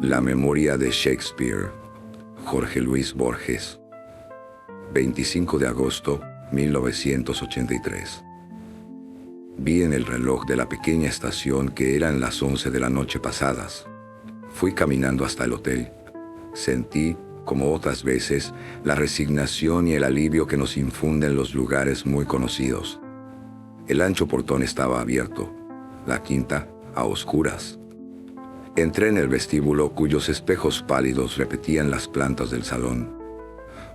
La memoria de Shakespeare, Jorge Luis Borges. 25 de agosto, 1983. Vi en el reloj de la pequeña estación que eran las 11 de la noche pasadas. Fui caminando hasta el hotel. Sentí, como otras veces, la resignación y el alivio que nos infunden los lugares muy conocidos. El ancho portón estaba abierto, la quinta a oscuras. Entré en el vestíbulo cuyos espejos pálidos repetían las plantas del salón.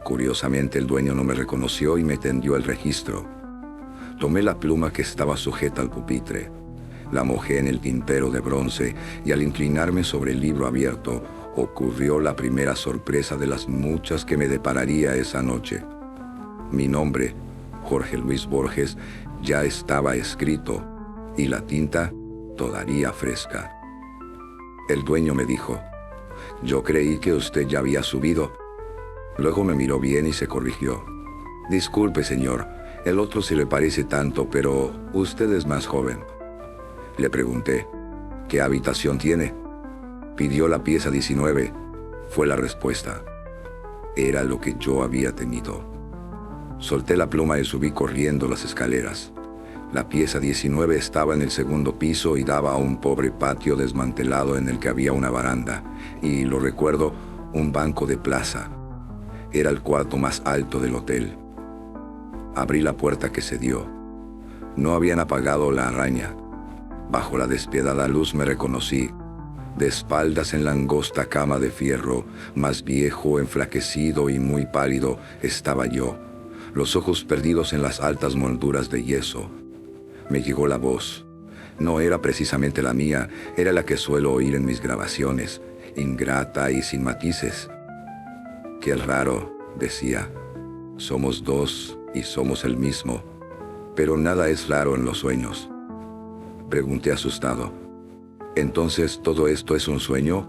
Curiosamente el dueño no me reconoció y me tendió el registro. Tomé la pluma que estaba sujeta al pupitre, la mojé en el tintero de bronce y al inclinarme sobre el libro abierto, ocurrió la primera sorpresa de las muchas que me depararía esa noche. Mi nombre, Jorge Luis Borges, ya estaba escrito y la tinta todavía fresca. El dueño me dijo: «Yo creí que usted ya había subido». Luego me miró bien y se corrigió. «Disculpe, señor, el otro se le parece tanto, pero usted es más joven». Le pregunté: «¿Qué habitación tiene?» «Pidió la pieza 19», fue la respuesta. Era lo que yo había temido. Solté la pluma y subí corriendo las escaleras. La pieza 19 estaba en el segundo piso y daba a un pobre patio desmantelado en el que había una baranda, y, lo recuerdo, un banco de plaza. Era el cuarto más alto del hotel. Abrí la puerta que se dio. No habían apagado la araña. Bajo la despiadada luz me reconocí. De espaldas en la angosta cama de fierro, más viejo, enflaquecido y muy pálido, estaba yo, los ojos perdidos en las altas molduras de yeso. Me llegó la voz. No era precisamente la mía, era la que suelo oír en mis grabaciones, ingrata y sin matices. «Qué raro», decía. «Somos dos y somos el mismo, pero nada es raro en los sueños». Pregunté asustado: «¿Entonces todo esto es un sueño?»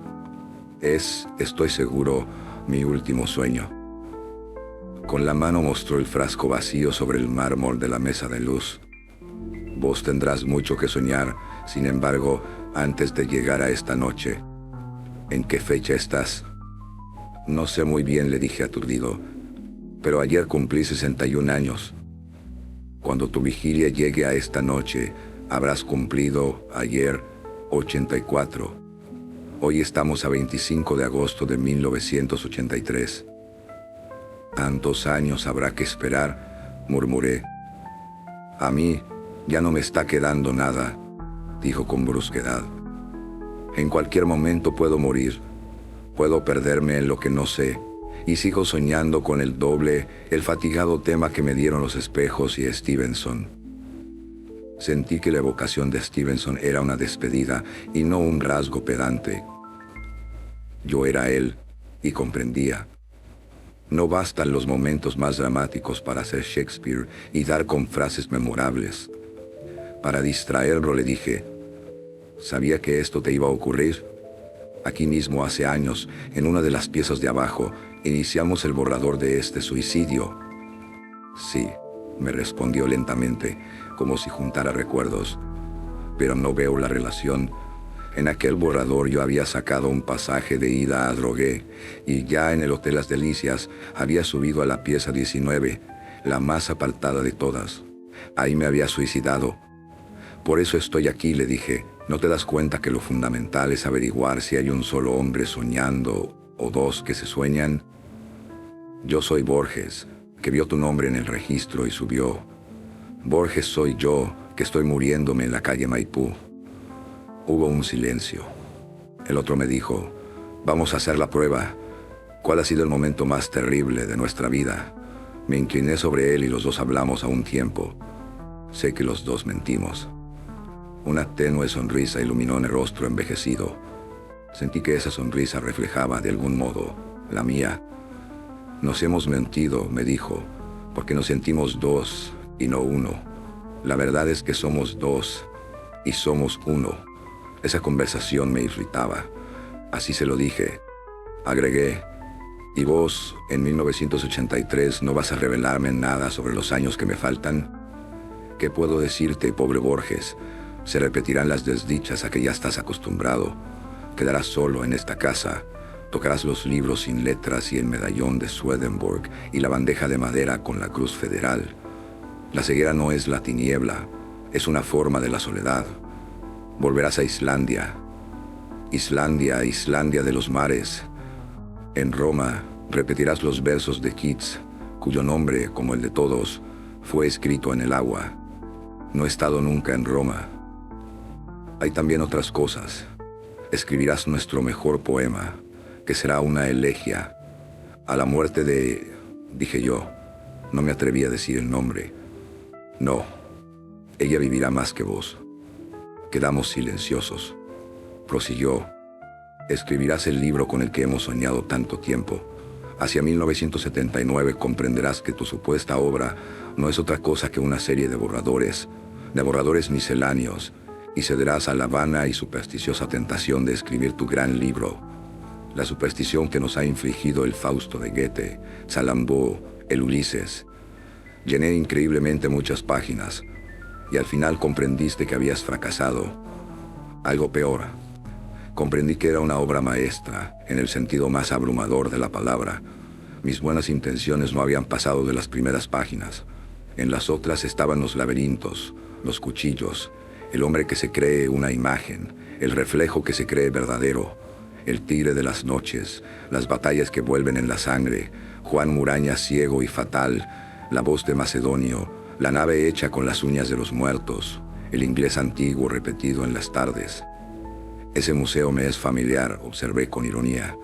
«Es, estoy seguro, mi último sueño». Con la mano mostró el frasco vacío sobre el mármol de la mesa de luz. «Vos tendrás mucho que soñar, sin embargo, antes de llegar a esta noche. ¿En qué fecha estás?» «No sé muy bien», le dije aturdido, «pero ayer cumplí 61 años. Cuando tu vigilia llegue a esta noche, habrás cumplido, ayer, 84. Hoy estamos a 25 de agosto de 1983. «Tantos años habrá que esperar», murmuré. «A mí ya no me está quedando nada», dijo con brusquedad. «En cualquier momento puedo morir, puedo perderme en lo que no sé, y sigo soñando con el doble, el fatigado tema que me dieron los espejos y Stevenson». Sentí que la evocación de Stevenson era una despedida y no un rasgo pedante. Yo era él y comprendía. No bastan los momentos más dramáticos para ser Shakespeare y dar con frases memorables. Para distraerlo le dije: «¿Sabía que esto te iba a ocurrir? Aquí mismo hace años, en una de las piezas de abajo, iniciamos el borrador de este suicidio». «Sí», me respondió lentamente, como si juntara recuerdos, «pero no veo la relación. En aquel borrador yo había sacado un pasaje de ida a Drogué, y ya en el Hotel Las Delicias había subido a la pieza 19, la más apartada de todas. Ahí me había suicidado. Por eso estoy aquí», le dije. «¿No te das cuenta que lo fundamental es averiguar si hay un solo hombre soñando o dos que se sueñan? Yo soy Borges, que vio tu nombre en el registro y subió. Borges soy yo, que estoy muriéndome en la calle Maipú». Hubo un silencio. El otro me dijo: «Vamos a hacer la prueba. ¿Cuál ha sido el momento más terrible de nuestra vida?» Me incliné sobre él y los dos hablamos a un tiempo. Sé que los dos mentimos. Una tenue sonrisa iluminó en el rostro envejecido. Sentí que esa sonrisa reflejaba, de algún modo, la mía. «Nos hemos mentido», me dijo, «porque nos sentimos dos y no uno. La verdad es que somos dos y somos uno». Esa conversación me irritaba. Así se lo dije. Agregué: «¿Y vos, en 1983, no vas a revelarme nada sobre los años que me faltan?» «¿Qué puedo decirte, pobre Borges? Se repetirán las desdichas a que ya estás acostumbrado. Quedarás solo en esta casa. Tocarás los libros sin letras y el medallón de Swedenborg y la bandeja de madera con la cruz federal. La ceguera no es la tiniebla, es una forma de la soledad. Volverás a Islandia. Islandia, Islandia de los mares. En Roma repetirás los versos de Keats, cuyo nombre, como el de todos, fue escrito en el agua. No he estado nunca en Roma. Hay también otras cosas. Escribirás nuestro mejor poema, que será una elegia. A la muerte de... dije yo. No me atreví a decir el nombre. No, ella vivirá más que vos. Quedamos silenciosos. Prosiguió. Escribirás el libro con el que hemos soñado tanto tiempo. Hacia 1979 comprenderás que tu supuesta obra no es otra cosa que una serie de borradores misceláneos, y cederás a la vana y supersticiosa tentación de escribir tu gran libro. La superstición que nos ha infligido el Fausto de Goethe, Salammbô, el Ulises. Llené increíblemente muchas páginas, y al final comprendiste que habías fracasado. Algo peor. Comprendí que era una obra maestra, en el sentido más abrumador de la palabra. Mis buenas intenciones no habían pasado de las primeras páginas. En las otras estaban los laberintos, los cuchillos, el hombre que se cree una imagen, el reflejo que se cree verdadero, el tigre de las noches, las batallas que vuelven en la sangre, Juan Muraña ciego y fatal, la voz de Macedonio, la nave hecha con las uñas de los muertos, el inglés antiguo repetido en las tardes. Ese museo me es familiar, observé con ironía.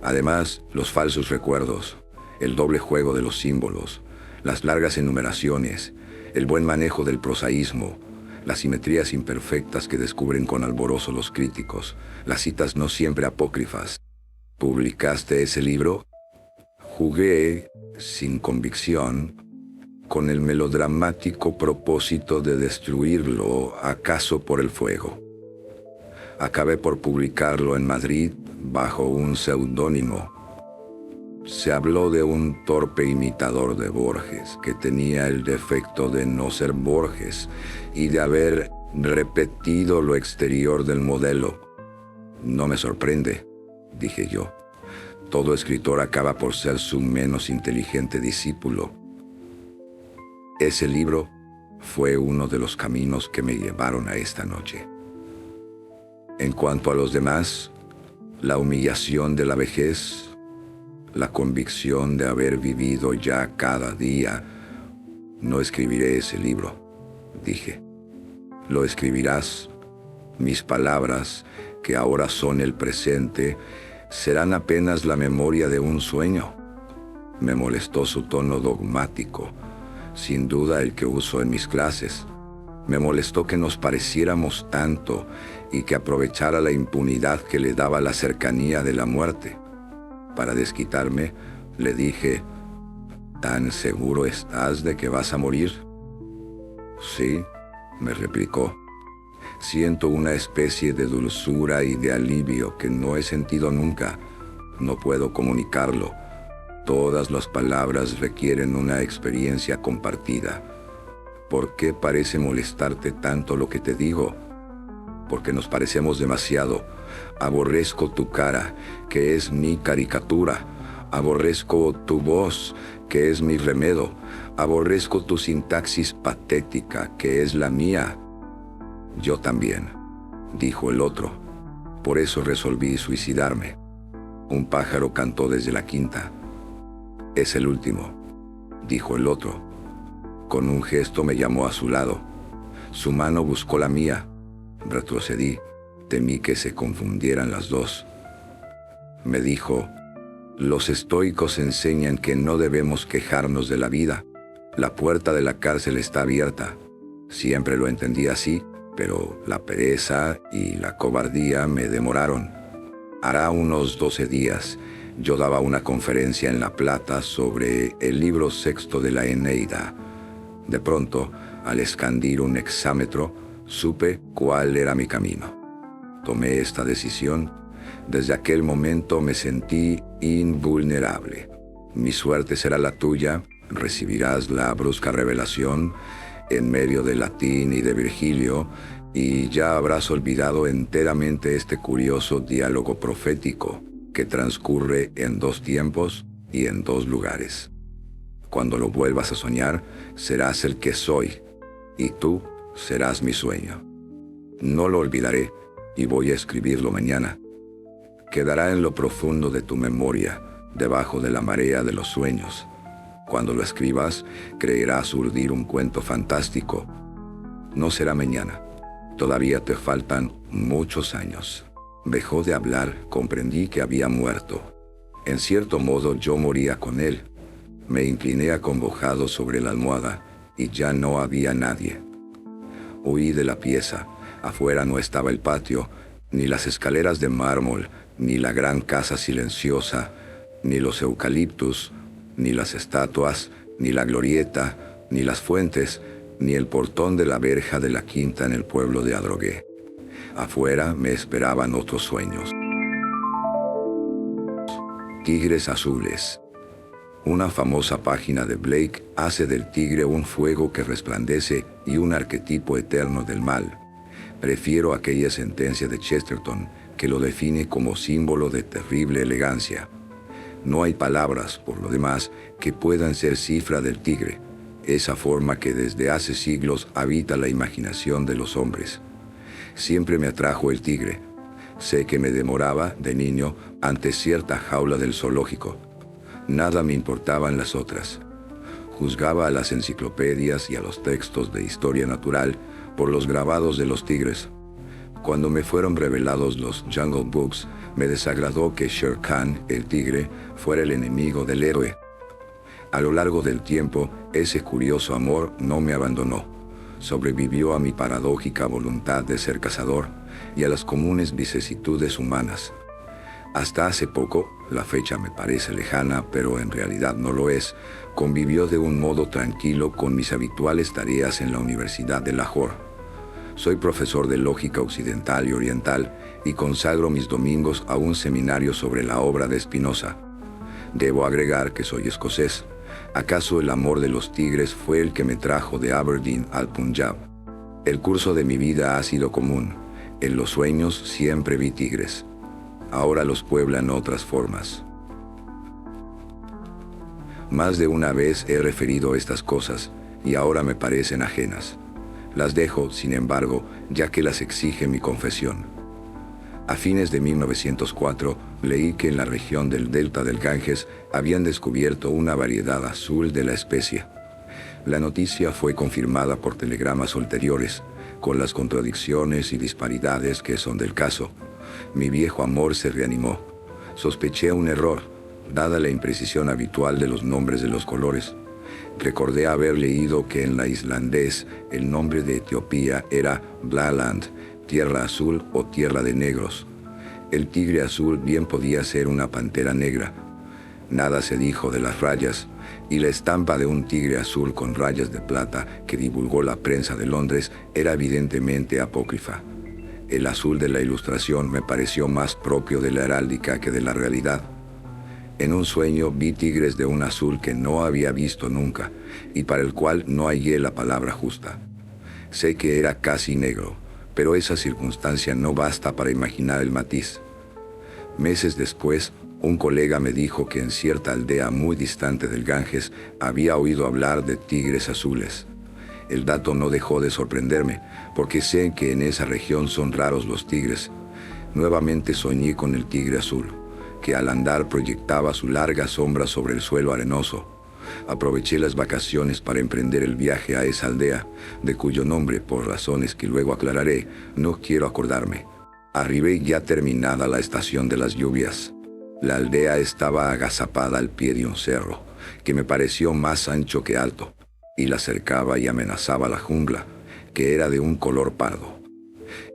Además, los falsos recuerdos, el doble juego de los símbolos, las largas enumeraciones, el buen manejo del prosaísmo, las simetrías imperfectas que descubren con alborozo los críticos, las citas no siempre apócrifas. ¿Publicaste ese libro? Jugué, sin convicción, con el melodramático propósito de destruirlo, acaso por el fuego. Acabé por publicarlo en Madrid bajo un seudónimo. Se habló de un torpe imitador de Borges, que tenía el defecto de no ser Borges y de haber repetido lo exterior del modelo. No me sorprende, dije yo. Todo escritor acaba por ser su menos inteligente discípulo. Ese libro fue uno de los caminos que me llevaron a esta noche. En cuanto a los demás, la humillación de la vejez, la convicción de haber vivido ya cada día, no escribiré ese libro, dije. Lo escribirás. Mis palabras, que ahora son el presente, serán apenas la memoria de un sueño. Me molestó su tono dogmático, sin duda el que uso en mis clases. Me molestó que nos pareciéramos tanto y que aprovechara la impunidad que le daba la cercanía de la muerte. Para desquitarme, le dije, ¿tan seguro estás de que vas a morir? Sí, me replicó. Siento una especie de dulzura y de alivio que no he sentido nunca. No puedo comunicarlo. Todas las palabras requieren una experiencia compartida. ¿Por qué parece molestarte tanto lo que te digo? Porque nos parecemos demasiado. Aborrezco tu cara, que es mi caricatura. Aborrezco tu voz, que es mi remedo. Aborrezco tu sintaxis patética, que es la mía. Yo también, dijo el otro. Por eso resolví suicidarme. Un pájaro cantó desde la quinta. Es el último, dijo el otro. Con un gesto me llamó a su lado. Su mano buscó la mía. Retrocedí. Temí que se confundieran las dos. Me dijo, los estoicos enseñan que no debemos quejarnos de la vida. La puerta de la cárcel está abierta. Siempre lo entendí así, pero la pereza y la cobardía me demoraron. Hará unos 12 días, yo daba una conferencia en La Plata sobre el libro sexto de la Eneida. De pronto, al escandir un hexámetro, supe cuál era mi camino. Tomé esta decisión. Desde aquel momento me sentí invulnerable. Mi suerte será la tuya, recibirás la brusca revelación, en medio de Latín y de Virgilio, y ya habrás olvidado enteramente este curioso diálogo profético que transcurre en dos tiempos y en dos lugares. Cuando lo vuelvas a soñar, serás el que soy, y tú serás mi sueño. No lo olvidaré, y voy a escribirlo mañana. Quedará en lo profundo de tu memoria, debajo de la marea de los sueños. Cuando lo escribas, creerás urdir un cuento fantástico. No será mañana. Todavía te faltan muchos años. Dejó de hablar, comprendí que había muerto. En cierto modo yo moría con él. Me incliné acongojado sobre la almohada, y ya no había nadie. Huí de la pieza. Afuera no estaba el patio, ni las escaleras de mármol, ni la gran casa silenciosa, ni los eucaliptus, ni las estatuas, ni la glorieta, ni las fuentes, ni el portón de la verja de la quinta en el pueblo de Adrogué. Afuera me esperaban otros sueños. Tigres azules. Una famosa página de Blake hace del tigre un fuego que resplandece y un arquetipo eterno del mal. Prefiero aquella sentencia de Chesterton que lo define como símbolo de terrible elegancia. No hay palabras, por lo demás, que puedan ser cifra del tigre, esa forma que desde hace siglos habita la imaginación de los hombres. Siempre me atrajo el tigre. Sé que me demoraba, de niño, ante cierta jaula del zoológico. Nada me importaban las otras. Juzgaba a las enciclopedias y a los textos de historia natural por los grabados de los tigres. Cuando me fueron revelados los Jungle Books, me desagradó que Shere Khan, el tigre, fuera el enemigo del héroe. A lo largo del tiempo, ese curioso amor no me abandonó. Sobrevivió a mi paradójica voluntad de ser cazador y a las comunes vicisitudes humanas. Hasta hace poco, la fecha me parece lejana, pero en realidad no lo es, convivió de un modo tranquilo con mis habituales tareas en la Universidad de Lahore. Soy profesor de lógica occidental y oriental y consagro mis domingos a un seminario sobre la obra de Spinoza. Debo agregar que soy escocés. ¿Acaso el amor de los tigres fue el que me trajo de Aberdeen al Punjab? El curso de mi vida ha sido común. En los sueños siempre vi tigres. Ahora los pueblan otras formas. Más de una vez he referido estas cosas y ahora me parecen ajenas. Las dejo, sin embargo, ya que las exige mi confesión. A fines de 1904, leí que en la región del delta del Ganges habían descubierto una variedad azul de la especie. La noticia fue confirmada por telegramas ulteriores, con las contradicciones y disparidades que son del caso. Mi viejo amor se reanimó. Sospeché un error, dada la imprecisión habitual de los nombres de los colores. Recordé haber leído que en la islandés el nombre de Etiopía era Blaland, tierra azul o tierra de negros. El tigre azul bien podía ser una pantera negra. Nada se dijo de las rayas, y la estampa de un tigre azul con rayas de plata que divulgó la prensa de Londres era evidentemente apócrifa. El azul de la ilustración me pareció más propio de la heráldica que de la realidad. En un sueño vi tigres de un azul que no había visto nunca, y para el cual no hallé la palabra justa. Sé que era casi negro, pero esa circunstancia no basta para imaginar el matiz. Meses después, un colega me dijo que en cierta aldea muy distante del Ganges había oído hablar de tigres azules. El dato no dejó de sorprenderme, porque sé que en esa región son raros los tigres. Nuevamente soñé con el tigre azul, que al andar proyectaba su larga sombra sobre el suelo arenoso. Aproveché las vacaciones para emprender el viaje a esa aldea, de cuyo nombre, por razones que luego aclararé, no quiero acordarme. Arribé ya terminada la estación de las lluvias. La aldea estaba agazapada al pie de un cerro, que me pareció más ancho que alto, y la cercaba y amenazaba la jungla, que era de un color pardo.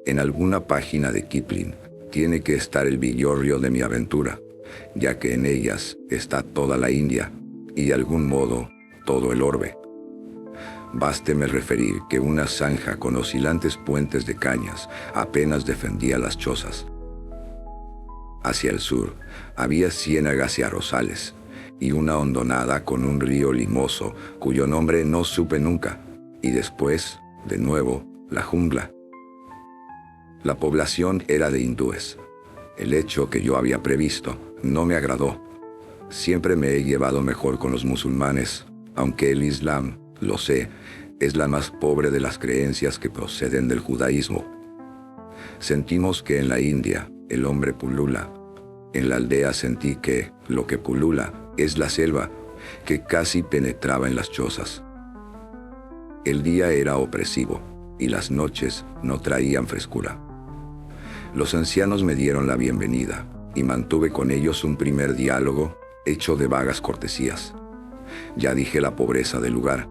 En alguna página de Kipling tiene que estar el villorrio de mi aventura, ya que en ellas está toda la India, y de algún modo todo el orbe. Básteme referir que una zanja con oscilantes puentes de cañas apenas defendía las chozas. Hacia el sur había ciénagas y arrozales, y una hondonada con un río limoso cuyo nombre no supe nunca, y después, de nuevo, la jungla. La población era de hindúes. El hecho que yo había previsto no me agradó. Siempre me he llevado mejor con los musulmanes, aunque el Islam, lo sé, es la más pobre de las creencias que proceden del judaísmo. Sentimos que en la India el hombre pulula. En la aldea sentí que lo que pulula es la selva, que casi penetraba en las chozas. El día era opresivo y las noches no traían frescura. Los ancianos me dieron la bienvenida y mantuve con ellos un primer diálogo hecho de vagas cortesías. Ya dije la pobreza del lugar,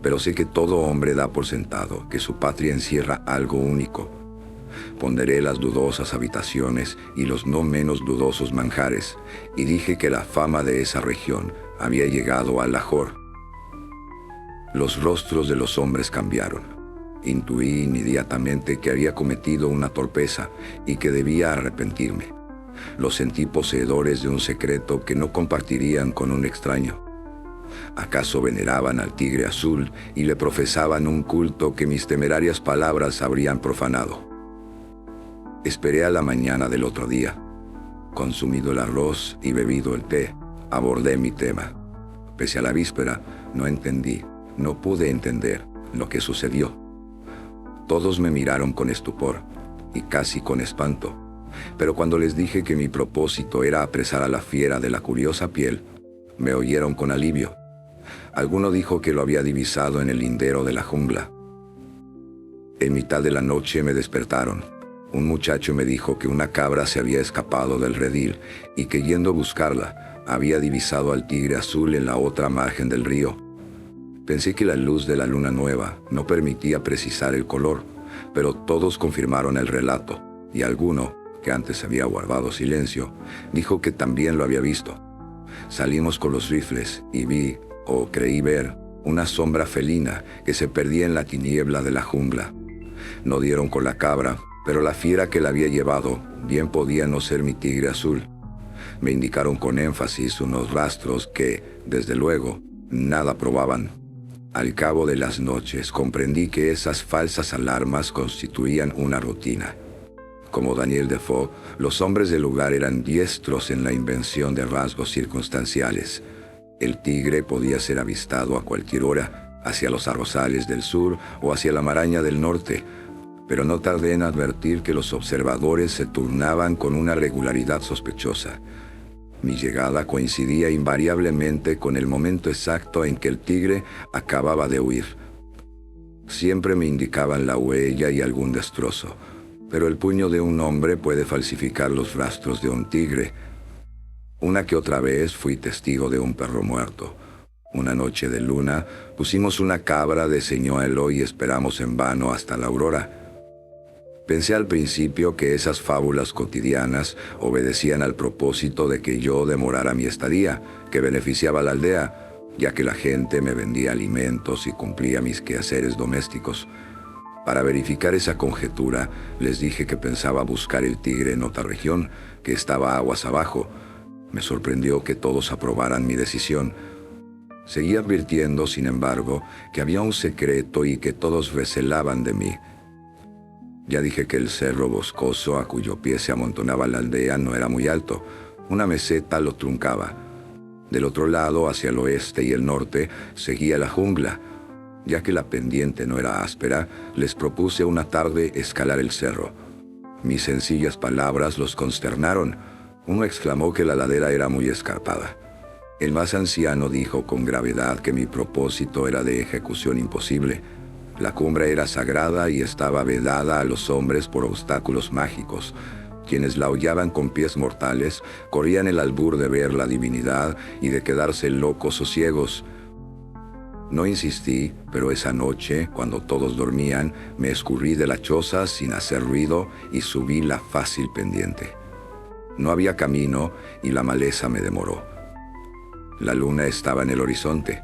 pero sé que todo hombre da por sentado que su patria encierra algo único. Ponderé las dudosas habitaciones y los no menos dudosos manjares, y dije que la fama de esa región había llegado a Lahore. Los rostros de los hombres cambiaron. Intuí inmediatamente que había cometido una torpeza y que debía arrepentirme. Los sentí poseedores de un secreto que no compartirían con un extraño. ¿Acaso veneraban al tigre azul y le profesaban un culto que mis temerarias palabras habrían profanado? Esperé a la mañana del otro día. Consumido el arroz y bebido el té, abordé mi tema. Pese a la víspera, no pude entender lo que sucedió. Todos me miraron con estupor y casi con espanto, pero cuando les dije que mi propósito era apresar a la fiera de la curiosa piel, me oyeron con alivio. Alguno dijo que lo había divisado en el lindero de la jungla. En mitad de la noche me despertaron. Un muchacho me dijo que una cabra se había escapado del redil y que yendo a buscarla, había divisado al tigre azul en la otra margen del río. Pensé que la luz de la luna nueva no permitía precisar el color, pero todos confirmaron el relato, y alguno, que antes había guardado silencio, dijo que también lo había visto. Salimos con los rifles y vi, o creí ver, una sombra felina que se perdía en la tiniebla de la jungla. No dieron con la cabra, pero la fiera que la había llevado bien podía no ser mi tigre azul. Me indicaron con énfasis unos rastros que, desde luego, nada probaban. Al cabo de las noches comprendí que esas falsas alarmas constituían una rutina. Como Daniel Defoe, los hombres del lugar eran diestros en la invención de rasgos circunstanciales. El tigre podía ser avistado a cualquier hora, hacia los arrozales del sur o hacia la maraña del norte, pero no tardé en advertir que los observadores se turnaban con una regularidad sospechosa. Mi llegada coincidía invariablemente con el momento exacto en que el tigre acababa de huir. Siempre me indicaban la huella y algún destrozo, pero el puño de un hombre puede falsificar los rastros de un tigre. Una que otra vez fui testigo de un perro muerto. Una noche de luna pusimos una cabra de señuelo y esperamos en vano hasta la aurora. Pensé al principio que esas fábulas cotidianas obedecían al propósito de que yo demorara mi estadía, que beneficiaba a la aldea, ya que la gente me vendía alimentos y cumplía mis quehaceres domésticos. Para verificar esa conjetura, les dije que pensaba buscar el tigre en otra región, que estaba aguas abajo. Me sorprendió que todos aprobaran mi decisión. Seguí advirtiendo, sin embargo, que había un secreto y que todos recelaban de mí. Ya dije que el cerro boscoso a cuyo pie se amontonaba la aldea no era muy alto. Una meseta lo truncaba. Del otro lado, hacia el oeste y el norte, seguía la jungla. Ya que la pendiente no era áspera, les propuse una tarde escalar el cerro. Mis sencillas palabras los consternaron. Uno exclamó que la ladera era muy escarpada. El más anciano dijo con gravedad que mi propósito era de ejecución imposible. La cumbre era sagrada y estaba vedada a los hombres por obstáculos mágicos. Quienes la hollaban con pies mortales corrían el albur de ver la divinidad y de quedarse locos o ciegos. No insistí, pero esa noche, cuando todos dormían, me escurrí de la choza sin hacer ruido y subí la fácil pendiente. No había camino y la maleza me demoró. La luna estaba en el horizonte.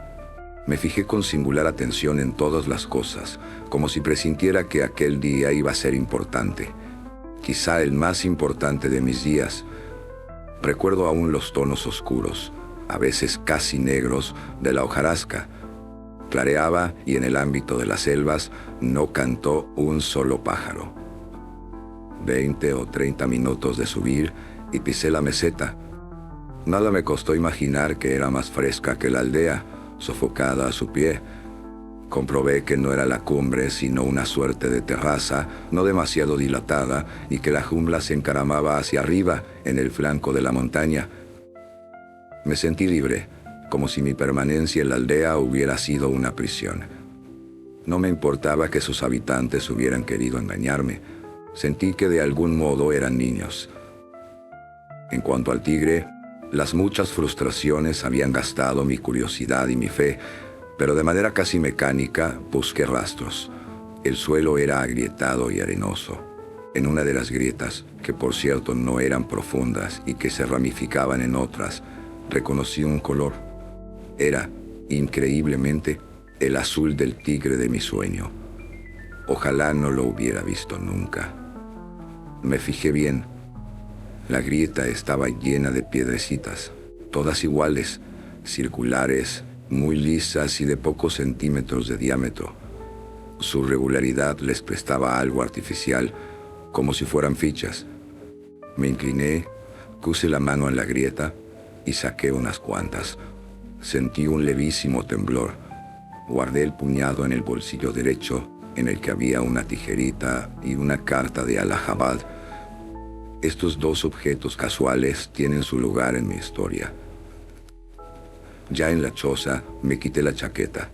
Me fijé con singular atención en todas las cosas, como si presintiera que aquel día iba a ser importante. Quizá el más importante de mis días. Recuerdo aún los tonos oscuros, a veces casi negros, de la hojarasca. Clareaba y en el ámbito de las selvas no cantó un solo pájaro. 20 o 30 minutos de subir y pisé la meseta. Nada me costó imaginar que era más fresca que la aldea, sofocada a su pie. Comprobé que no era la cumbre, sino una suerte de terraza, no demasiado dilatada, y que la jungla se encaramaba hacia arriba, en el flanco de la montaña. Me sentí libre, como si mi permanencia en la aldea hubiera sido una prisión. No me importaba que sus habitantes hubieran querido engañarme. Sentí que de algún modo eran niños. En cuanto al tigre, las muchas frustraciones habían gastado mi curiosidad y mi fe, pero de manera casi mecánica busqué rastros. El suelo era agrietado y arenoso. En una de las grietas, que por cierto no eran profundas y que se ramificaban en otras, reconocí un color. Era, increíblemente, el azul del tigre de mi sueño. Ojalá no lo hubiera visto nunca. Me fijé bien. La grieta estaba llena de piedrecitas, todas iguales, circulares, muy lisas y de pocos centímetros de diámetro. Su regularidad les prestaba algo artificial, como si fueran fichas. Me incliné, puse la mano en la grieta y saqué unas cuantas. Sentí un levísimo temblor. Guardé el puñado en el bolsillo derecho, en el que había una tijerita y una carta de Allahabad. Estos dos objetos casuales tienen su lugar en mi historia. Ya en la choza, me quité la chaqueta.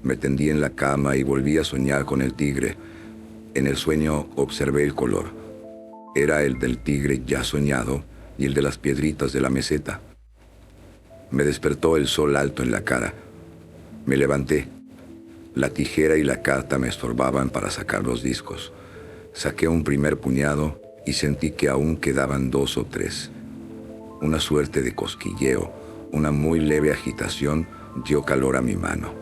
Me tendí en la cama y volví a soñar con el tigre. En el sueño observé el color. Era el del tigre ya soñado y el de las piedritas de la meseta. Me despertó el sol alto en la cara. Me levanté. La tijera y la carta me estorbaban para sacar los discos. Saqué un primer puñado y sentí que aún quedaban 2 o 3. Una suerte de cosquilleo, una muy leve agitación dio calor a mi mano.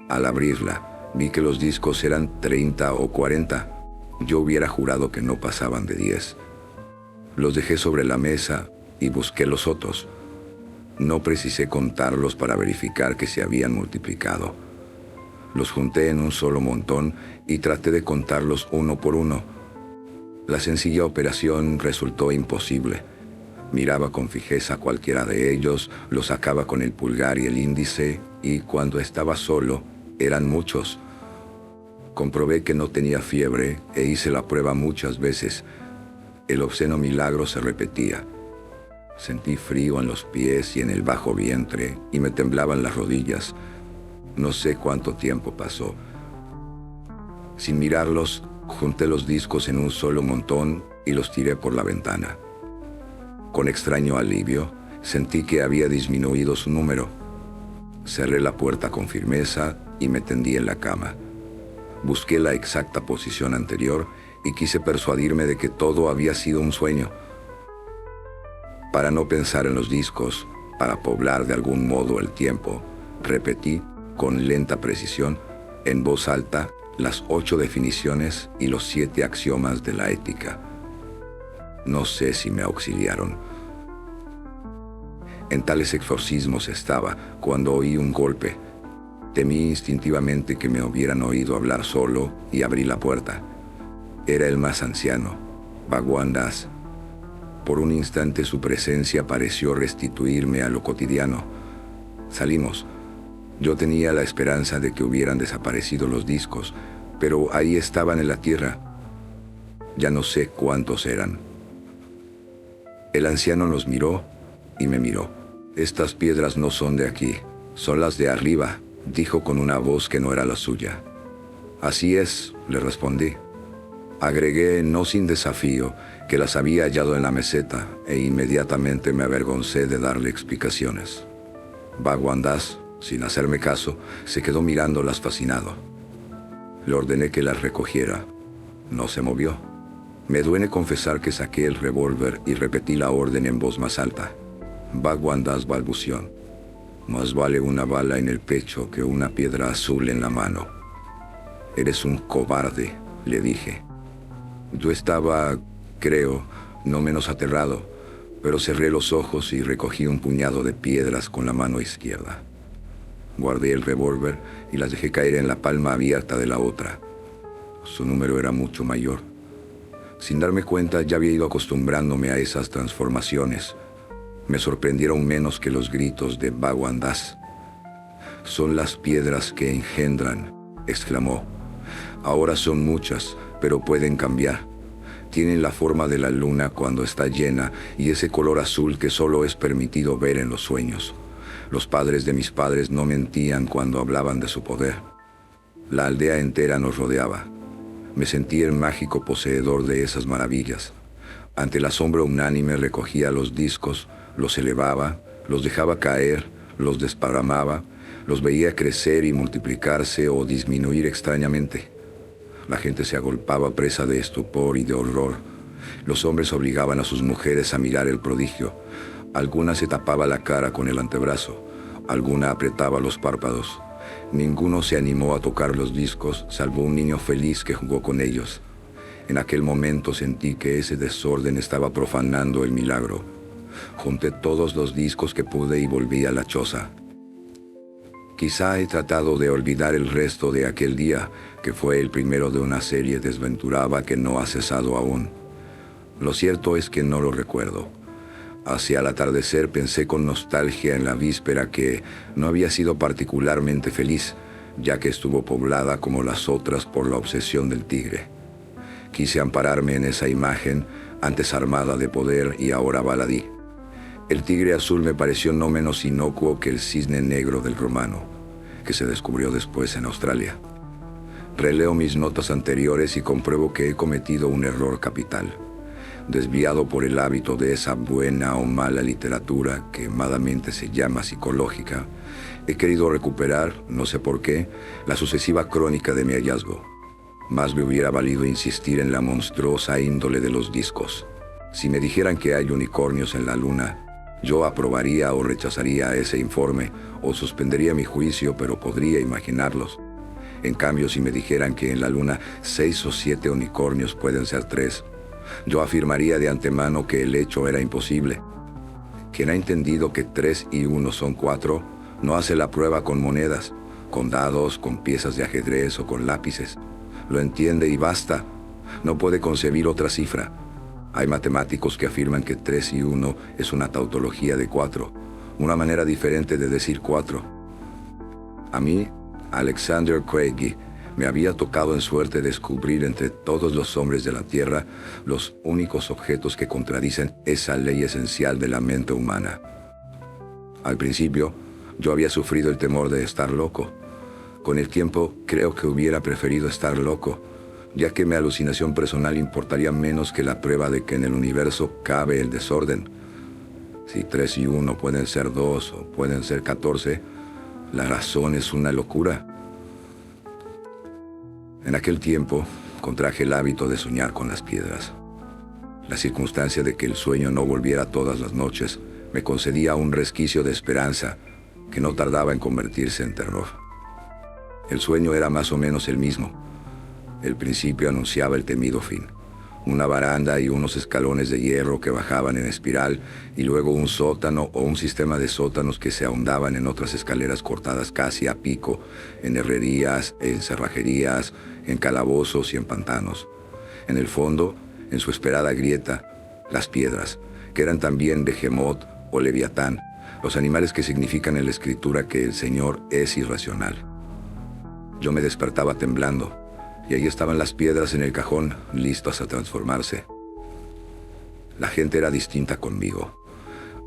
Al abrirla, vi que los discos eran 30 o 40. Yo hubiera jurado que no pasaban de 10. Los dejé sobre la mesa y busqué los otros. No precisé contarlos para verificar que se habían multiplicado. Los junté en un solo montón y traté de contarlos uno por uno. La sencilla operación resultó imposible. Miraba con fijeza cualquiera de ellos, los sacaba con el pulgar y el índice, y cuando estaba solo, eran muchos. Comprobé que no tenía fiebre e hice la prueba muchas veces. El obsceno milagro se repetía. Sentí frío en los pies y en el bajo vientre, y me temblaban las rodillas. No sé cuánto tiempo pasó. Sin mirarlos, junté los discos en un solo montón y los tiré por la ventana. Con extraño alivio, sentí que había disminuido su número. Cerré la puerta con firmeza y me tendí en la cama. Busqué la exacta posición anterior y quise persuadirme de que todo había sido un sueño. Para no pensar en los discos, para poblar de algún modo el tiempo, repetí, con lenta precisión, en voz alta, las 8 definiciones y los 7 axiomas de la ética. No sé si me auxiliaron. En tales exorcismos estaba cuando oí un golpe. Temí instintivamente que me hubieran oído hablar solo y abrí la puerta. Era el más anciano, Bhagwan Das. Por un instante su presencia pareció restituirme a lo cotidiano. Salimos. Yo tenía la esperanza de que hubieran desaparecido los discos, pero ahí estaban en la tierra. Ya no sé cuántos eran. El anciano nos miró y me miró. Estas piedras no son de aquí, son las de arriba, dijo con una voz que no era la suya. Así es, le respondí. Agregué, no sin desafío, que las había hallado en la meseta e inmediatamente me avergoncé de darle explicaciones. Bhagwan Das, sin hacerme caso, se quedó mirándolas fascinado. Le ordené que las recogiera. No se movió. Me duele confesar que saqué el revólver y repetí la orden en voz más alta. Bhagwan Das balbució. Más vale una bala en el pecho que una piedra azul en la mano. Eres un cobarde, le dije. Yo estaba, creo, no menos aterrado, pero cerré los ojos y recogí un puñado de piedras con la mano izquierda. Guardé el revólver y las dejé caer en la palma abierta de la otra. Su número era mucho mayor. Sin darme cuenta, ya había ido acostumbrándome a esas transformaciones. Me sorprendieron menos que los gritos de Bhagwan Das. «Son las piedras que engendran», exclamó. «Ahora son muchas, pero pueden cambiar. Tienen la forma de la luna cuando está llena y ese color azul que solo es permitido ver en los sueños. Los padres de mis padres no mentían cuando hablaban de su poder. La aldea entera nos rodeaba. Me sentí el mágico poseedor de esas maravillas. Ante el asombro unánime recogía los discos, los elevaba, los dejaba caer, los desparramaba, los veía crecer y multiplicarse o disminuir extrañamente. La gente se agolpaba presa de estupor y de horror. Los hombres obligaban a sus mujeres a mirar el prodigio. Alguna se tapaba la cara con el antebrazo, alguna apretaba los párpados. Ninguno se animó a tocar los discos, salvo un niño feliz que jugó con ellos. En aquel momento sentí que ese desorden estaba profanando el milagro. Junté todos los discos que pude y volví a la choza. Quizá he tratado de olvidar el resto de aquel día, que fue el primero de una serie desventurada que no ha cesado aún. Lo cierto es que no lo recuerdo. Hacia el atardecer pensé con nostalgia en la víspera que no había sido particularmente feliz, ya que estuvo poblada como las otras por la obsesión del tigre. Quise ampararme en esa imagen, antes armada de poder y ahora baladí. El tigre azul me pareció no menos inocuo que el cisne negro del romano, que se descubrió después en Australia. Releo mis notas anteriores y compruebo que he cometido un error capital. Desviado por el hábito de esa buena o mala literatura que malamente se llama psicológica, he querido recuperar, no sé por qué, la sucesiva crónica de mi hallazgo. Más me hubiera valido insistir en la monstruosa índole de los discos. Si me dijeran que hay unicornios en la luna, yo aprobaría o rechazaría ese informe, o suspendería mi juicio, pero podría imaginarlos. En cambio, si me dijeran que en la luna 6 o 7 unicornios pueden ser 3, yo afirmaría de antemano que el hecho era imposible. Quien ha entendido que 3 y 1 son 4, no hace la prueba con monedas, con dados, con piezas de ajedrez o con lápices. Lo entiende y basta. No puede concebir otra cifra. Hay matemáticos que afirman que 3 y 1 es una tautología de 4, una manera diferente de decir 4. A mí, Alexander Craigie, me había tocado en suerte descubrir entre todos los hombres de la Tierra los únicos objetos que contradicen esa ley esencial de la mente humana. Al principio, yo había sufrido el temor de estar loco. Con el tiempo, creo que hubiera preferido estar loco, ya que mi alucinación personal importaría menos que la prueba de que en el universo cabe el desorden. Si 3 y 1 pueden ser 2 o pueden ser 14, la razón es una locura. En aquel tiempo, contraje el hábito de soñar con las piedras. La circunstancia de que el sueño no volviera todas las noches me concedía un resquicio de esperanza que no tardaba en convertirse en terror. El sueño era más o menos el mismo. El principio anunciaba el temido fin. Una baranda y unos escalones de hierro que bajaban en espiral, y luego un sótano o un sistema de sótanos que se ahondaban en otras escaleras cortadas casi a pico, en herrerías, en cerrajerías, en calabozos y en pantanos. En el fondo, en su esperada grieta, las piedras, que eran también Behemoth o Leviatán, los animales que significan en la escritura que el Señor es irracional. Yo me despertaba temblando, y ahí estaban las piedras en el cajón, listas a transformarse. La gente era distinta conmigo.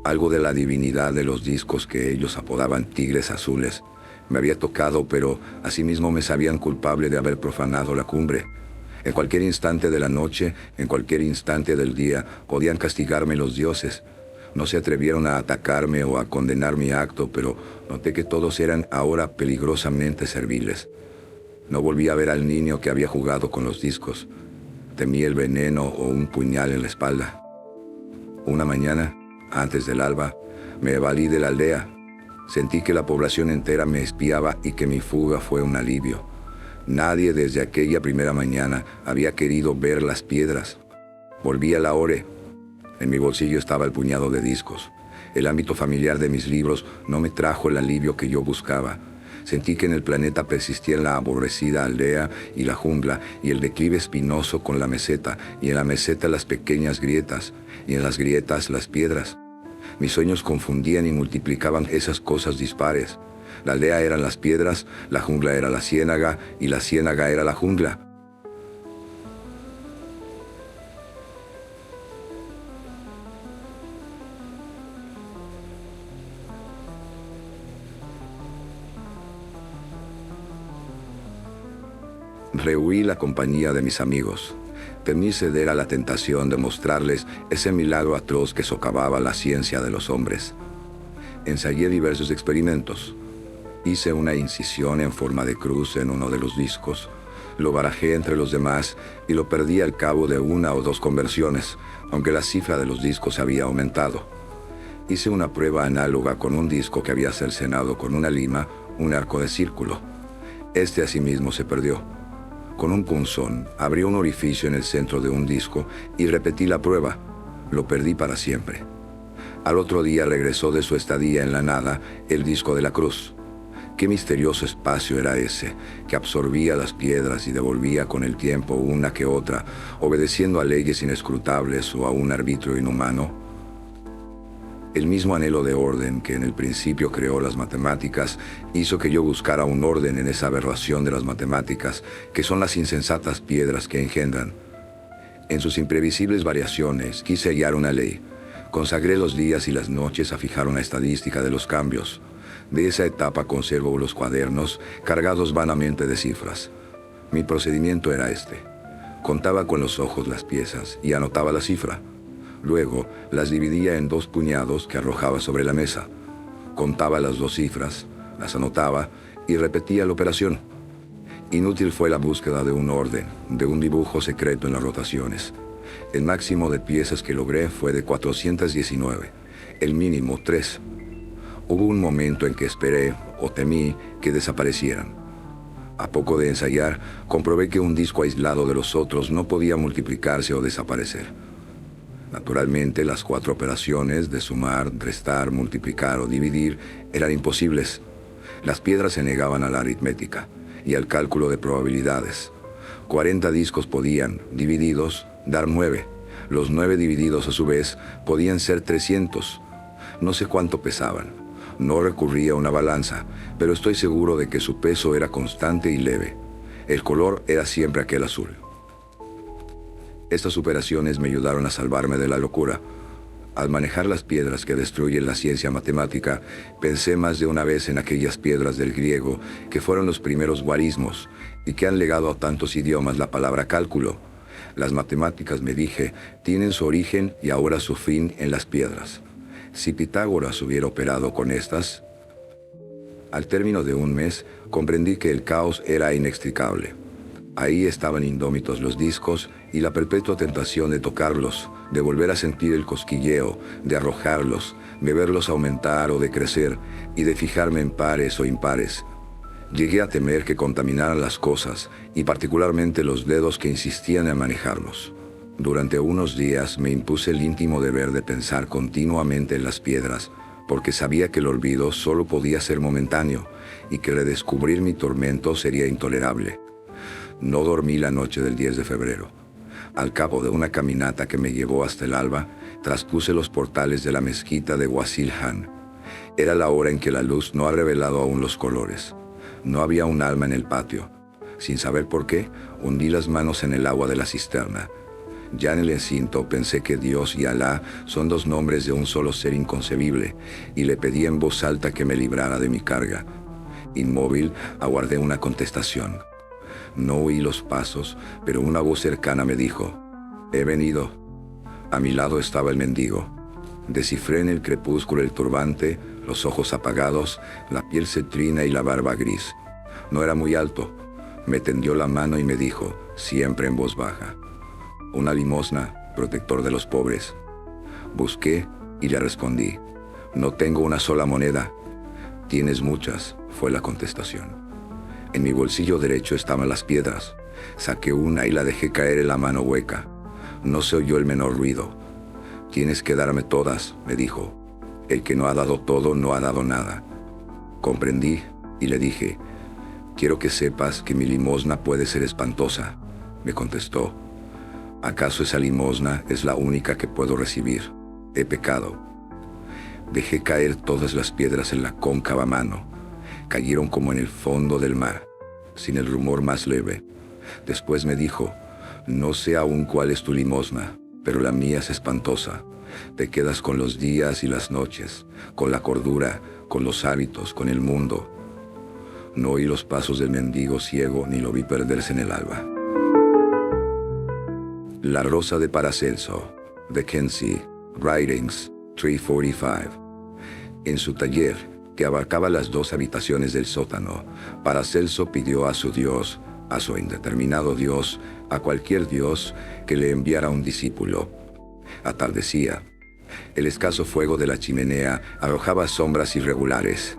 Algo de la divinidad de los discos que ellos apodaban tigres azules me había tocado, pero asimismo me sabían culpable de haber profanado la cumbre. En cualquier instante de la noche, en cualquier instante del día, podían castigarme los dioses. No se atrevieron a atacarme o a condenar mi acto, pero noté que todos eran ahora peligrosamente serviles. No volví a ver al niño que había jugado con los discos. Temí el veneno o un puñal en la espalda. Una mañana, antes del alba, me evadí de la aldea. Sentí que la población entera me espiaba y que mi fuga fue un alivio. Nadie desde aquella primera mañana había querido ver las piedras. Volví a Lahore. En mi bolsillo estaba el puñado de discos. El ámbito familiar de mis libros no me trajo el alivio que yo buscaba. Sentí que en el planeta persistían la aborrecida aldea y la jungla, y el declive espinoso con la meseta, y en la meseta las pequeñas grietas, y en las grietas las piedras. Mis sueños confundían y multiplicaban esas cosas dispares. La aldea eran las piedras, la jungla era la ciénaga, y la ciénaga era la jungla. Rehuí la compañía de mis amigos. Temí ceder a la tentación de mostrarles ese milagro atroz que socavaba la ciencia de los hombres. Ensayé diversos experimentos. Hice una incisión en forma de cruz en uno de los discos, lo barajé entre los demás y lo perdí al cabo de 1 o 2 conversiones, aunque la cifra de los discos había aumentado. Hice una prueba análoga con un disco que había cercenado con una lima un arco de círculo. Este asimismo se perdió. Con un punzón abrí un orificio en el centro de un disco y repetí la prueba. Lo perdí para siempre. Al otro día regresó de su estadía en la nada el disco de la cruz. Qué misterioso espacio era ese, que absorbía las piedras y devolvía con el tiempo una que otra, obedeciendo a leyes inescrutables o a un arbitrio inhumano. El mismo anhelo de orden que en el principio creó las matemáticas hizo que yo buscara un orden en esa aberración de las matemáticas, que son las insensatas piedras que engendran. En sus imprevisibles variaciones quise hallar una ley. Consagré los días y las noches a fijar una estadística de los cambios. De esa etapa conservo los cuadernos cargados vanamente de cifras. Mi procedimiento era este. Contaba con los ojos las piezas y anotaba la cifra. Luego las dividía en 2 puñados que arrojaba sobre la mesa. Contaba las 2 cifras, las anotaba y repetía la operación. Inútil fue la búsqueda de un orden, de un dibujo secreto en las rotaciones. El máximo de piezas que logré fue de 419, el mínimo 3. Hubo un momento en que esperé o temí que desaparecieran. A poco de ensayar, comprobé que un disco aislado de los otros no podía multiplicarse o desaparecer. Naturalmente, las 4 operaciones de sumar, restar, multiplicar o dividir eran imposibles. Las piedras se negaban a la aritmética y al cálculo de probabilidades. 40 discos podían, divididos, dar 9. Los 9 divididos a su vez podían ser 300. No sé cuánto pesaban. No recurrí a una balanza, pero estoy seguro de que su peso era constante y leve. El color era siempre aquel azul. Estas operaciones me ayudaron a salvarme de la locura. Al manejar las piedras que destruyen la ciencia matemática, pensé más de una vez en aquellas piedras del griego que fueron los primeros guarismos y que han legado a tantos idiomas la palabra cálculo. Las matemáticas, me dije, tienen su origen y ahora su fin en las piedras. Si Pitágoras hubiera operado con estas, al término de un mes, comprendí que el caos era inextricable. Ahí estaban indómitos los discos y la perpetua tentación de tocarlos, de volver a sentir el cosquilleo, de arrojarlos, de verlos aumentar o decrecer y de fijarme en pares o impares. Llegué a temer que contaminaran las cosas y particularmente los dedos que insistían en manejarlos. Durante unos días me impuse el íntimo deber de pensar continuamente en las piedras, porque sabía que el olvido solo podía ser momentáneo y que redescubrir mi tormento sería intolerable. No dormí la noche del 10 de febrero. Al cabo de una caminata que me llevó hasta el alba, traspuse los portales de la mezquita de Wasilhan. Era la hora en que la luz no ha revelado aún los colores. No había un alma en el patio. Sin saber por qué, hundí las manos en el agua de la cisterna. Ya en el encinto pensé que Dios y Alá son 2 nombres de un solo ser inconcebible, y le pedí en voz alta que me librara de mi carga. Inmóvil, aguardé una contestación. No oí los pasos, pero una voz cercana me dijo: «He venido». A mi lado estaba el mendigo. Descifré en el crepúsculo el turbante, los ojos apagados, la piel cetrina y la barba gris. No era muy alto. Me tendió la mano y me dijo, siempre en voz baja: «Una limosna, protector de los pobres». Busqué y le respondí: «No tengo una sola moneda». «Tienes muchas», fue la contestación. En mi bolsillo derecho estaban las piedras. Saqué una y la dejé caer en la mano hueca. No se oyó el menor ruido. «Tienes que darme todas», me dijo. «El que no ha dado todo no ha dado nada». Comprendí y le dije: «Quiero que sepas que mi limosna puede ser espantosa». Me contestó: «¿Acaso esa limosna es la única que puedo recibir? He pecado». Dejé caer todas las piedras en la cóncava mano. Cayeron como en el fondo del mar, sin el rumor más leve. Después me dijo: «No sé aún cuál es tu limosna, pero la mía es espantosa. Te quedas con los días y las noches, con la cordura, con los hábitos, con el mundo». No oí los pasos del mendigo ciego, ni lo vi perderse en el alba. La rosa de Paracelso, de Kenzie, Writings, 345. En su taller, que abarcaba las 2 habitaciones del sótano, Paracelso pidió a su Dios, a su indeterminado Dios, a cualquier Dios, que le enviara un discípulo. Atardecía. El escaso fuego de la chimenea arrojaba sombras irregulares.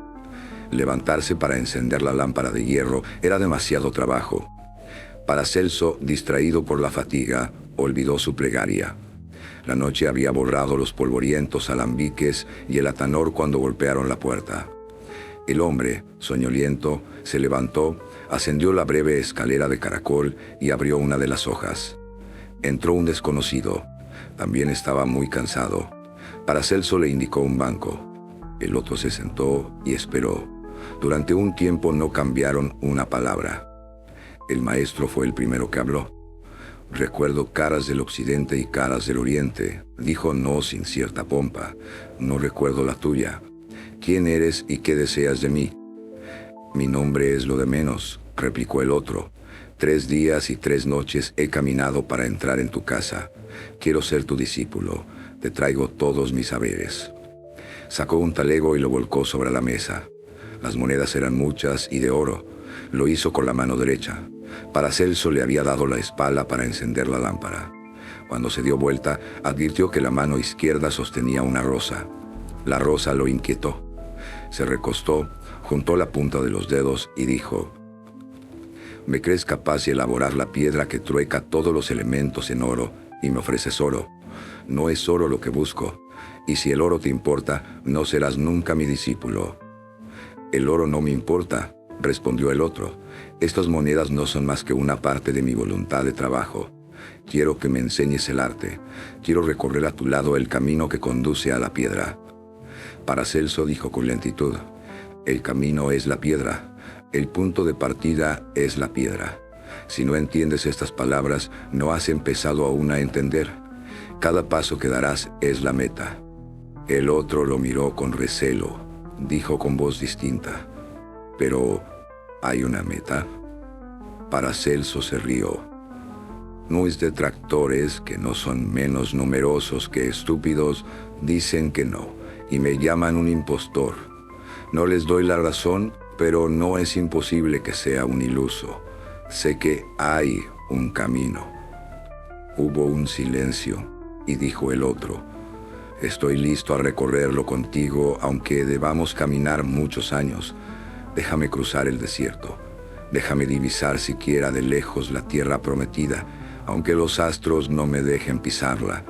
Levantarse para encender la lámpara de hierro era demasiado trabajo. Paracelso, distraído por la fatiga, olvidó su plegaria. La noche había borrado los polvorientos alambiques y el atanor cuando golpearon la puerta. El hombre, soñoliento, se levantó, ascendió la breve escalera de caracol y abrió una de las hojas. Entró un desconocido. También estaba muy cansado. Paracelso le indicó un banco. El otro se sentó y esperó. Durante un tiempo no cambiaron una palabra. El maestro fue el primero que habló. «Recuerdo caras del occidente y caras del oriente», dijo no sin cierta pompa. «No recuerdo la tuya. ¿Quién eres y qué deseas de mí?» «Mi nombre es lo de menos», replicó el otro. 3 días y 3 noches he caminado para entrar en tu casa. Quiero ser tu discípulo. Te traigo todos mis saberes». Sacó un talego y lo volcó sobre la mesa. Las monedas eran muchas y de oro. Lo hizo con la mano derecha. Paracelso le había dado la espalda para encender la lámpara. Cuando se dio vuelta, advirtió que la mano izquierda sostenía una rosa. La rosa lo inquietó. Se recostó, juntó la punta de los dedos y dijo: «¿Me crees capaz de elaborar la piedra que trueca todos los elementos en oro y me ofreces oro? No es oro lo que busco, y si el oro te importa, no serás nunca mi discípulo». «El oro no me importa», respondió el otro. «Estas monedas no son más que una parte de mi voluntad de trabajo. Quiero que me enseñes el arte. Quiero recorrer a tu lado el camino que conduce a la piedra». Paracelso dijo con lentitud: «El camino es la piedra. El punto de partida es la piedra. Si no entiendes estas palabras, no has empezado aún a entender. Cada paso que darás es la meta». El otro lo miró con recelo. Dijo con voz distinta: «¿Pero hay una meta?». Paracelso se rió. «Mis detractores, que no son menos numerosos que estúpidos, dicen que no, y me llaman un impostor. No les doy la razón, pero no es imposible que sea un iluso. Sé que hay un camino». Hubo un silencio, y dijo el otro: «Estoy listo a recorrerlo contigo, aunque debamos caminar muchos años. Déjame cruzar el desierto. Déjame divisar siquiera de lejos la tierra prometida, aunque los astros no me dejen pisarla.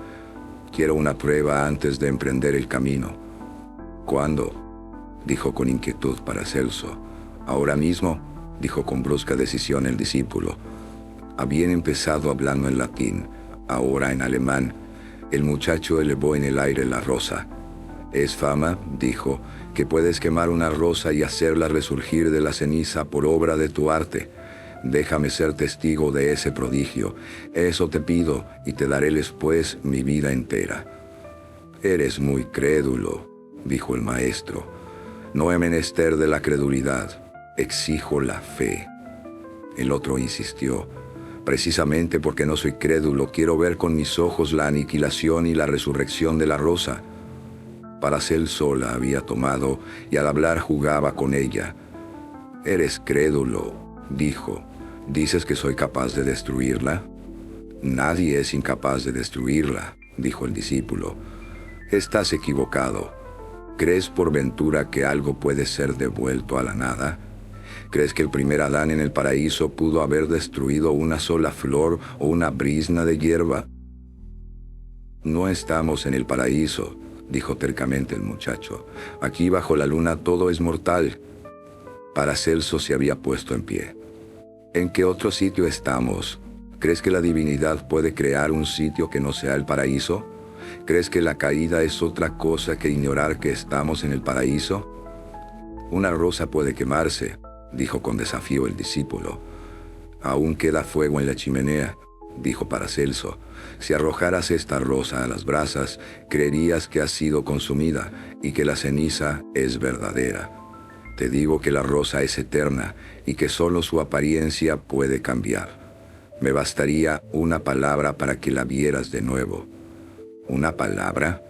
Quiero una prueba antes de emprender el camino». «¿Cuándo?», dijo con inquietud Paracelso. «Ahora mismo», dijo con brusca decisión el discípulo. Habían empezado hablando en latín, ahora en alemán. El muchacho elevó en el aire la rosa. «Es fama», dijo, «que puedes quemar una rosa y hacerla resurgir de la ceniza por obra de tu arte. Déjame ser testigo de ese prodigio. Eso te pido, y te daré después mi vida entera». «Eres muy crédulo», dijo el maestro. «No he menester de la credulidad, exijo la fe». El otro insistió: «Precisamente porque no soy crédulo, quiero ver con mis ojos la aniquilación y la resurrección de la rosa». Paracelso la había tomado y al hablar jugaba con ella. «Eres crédulo», dijo. «¿Dices que soy capaz de destruirla?». «Nadie es incapaz de destruirla», dijo el discípulo. «Estás equivocado. ¿Crees por ventura que algo puede ser devuelto a la nada? ¿Crees que el primer Adán en el paraíso pudo haber destruido una sola flor o una brizna de hierba?». «No estamos en el paraíso», dijo tercamente el muchacho. «Aquí bajo la luna todo es mortal». Paracelso se había puesto en pie. ¿En qué otro sitio estamos? ¿Crees que la divinidad puede crear un sitio que no sea el paraíso? ¿Crees que la caída es otra cosa que ignorar que estamos en el paraíso? Una rosa puede quemarse, dijo con desafío el discípulo. Aún queda fuego en la chimenea, dijo Paracelso. Si arrojaras esta rosa a las brasas, creerías que ha sido consumida y que la ceniza es verdadera. Te digo que la rosa es eterna y que solo su apariencia puede cambiar. Me bastaría una palabra para que la vieras de nuevo. ¿Una palabra?,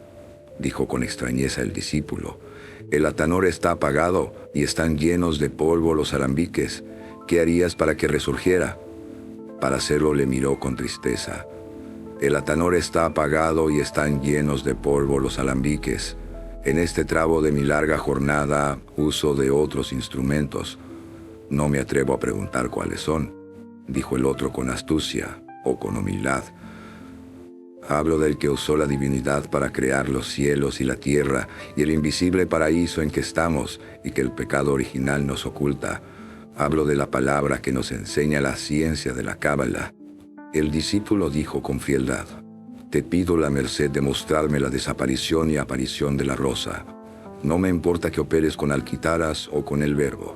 dijo con extrañeza el discípulo. El atanor está apagado y están llenos de polvo los alambiques. ¿Qué harías para que resurgiera? Paracelso le miró con tristeza. El atanor está apagado y están llenos de polvo los alambiques. En este tramo de mi larga jornada uso de otros instrumentos. No me atrevo a preguntar cuáles son, dijo el otro con astucia o con humildad. Hablo del que usó la divinidad para crear los cielos y la tierra y el invisible paraíso en que estamos y que el pecado original nos oculta. Hablo de la palabra que nos enseña la ciencia de la cábala. El discípulo dijo con frialdad: te pido la merced de mostrarme la desaparición y aparición de la rosa. No me importa que operes con alquitaras o con el verbo.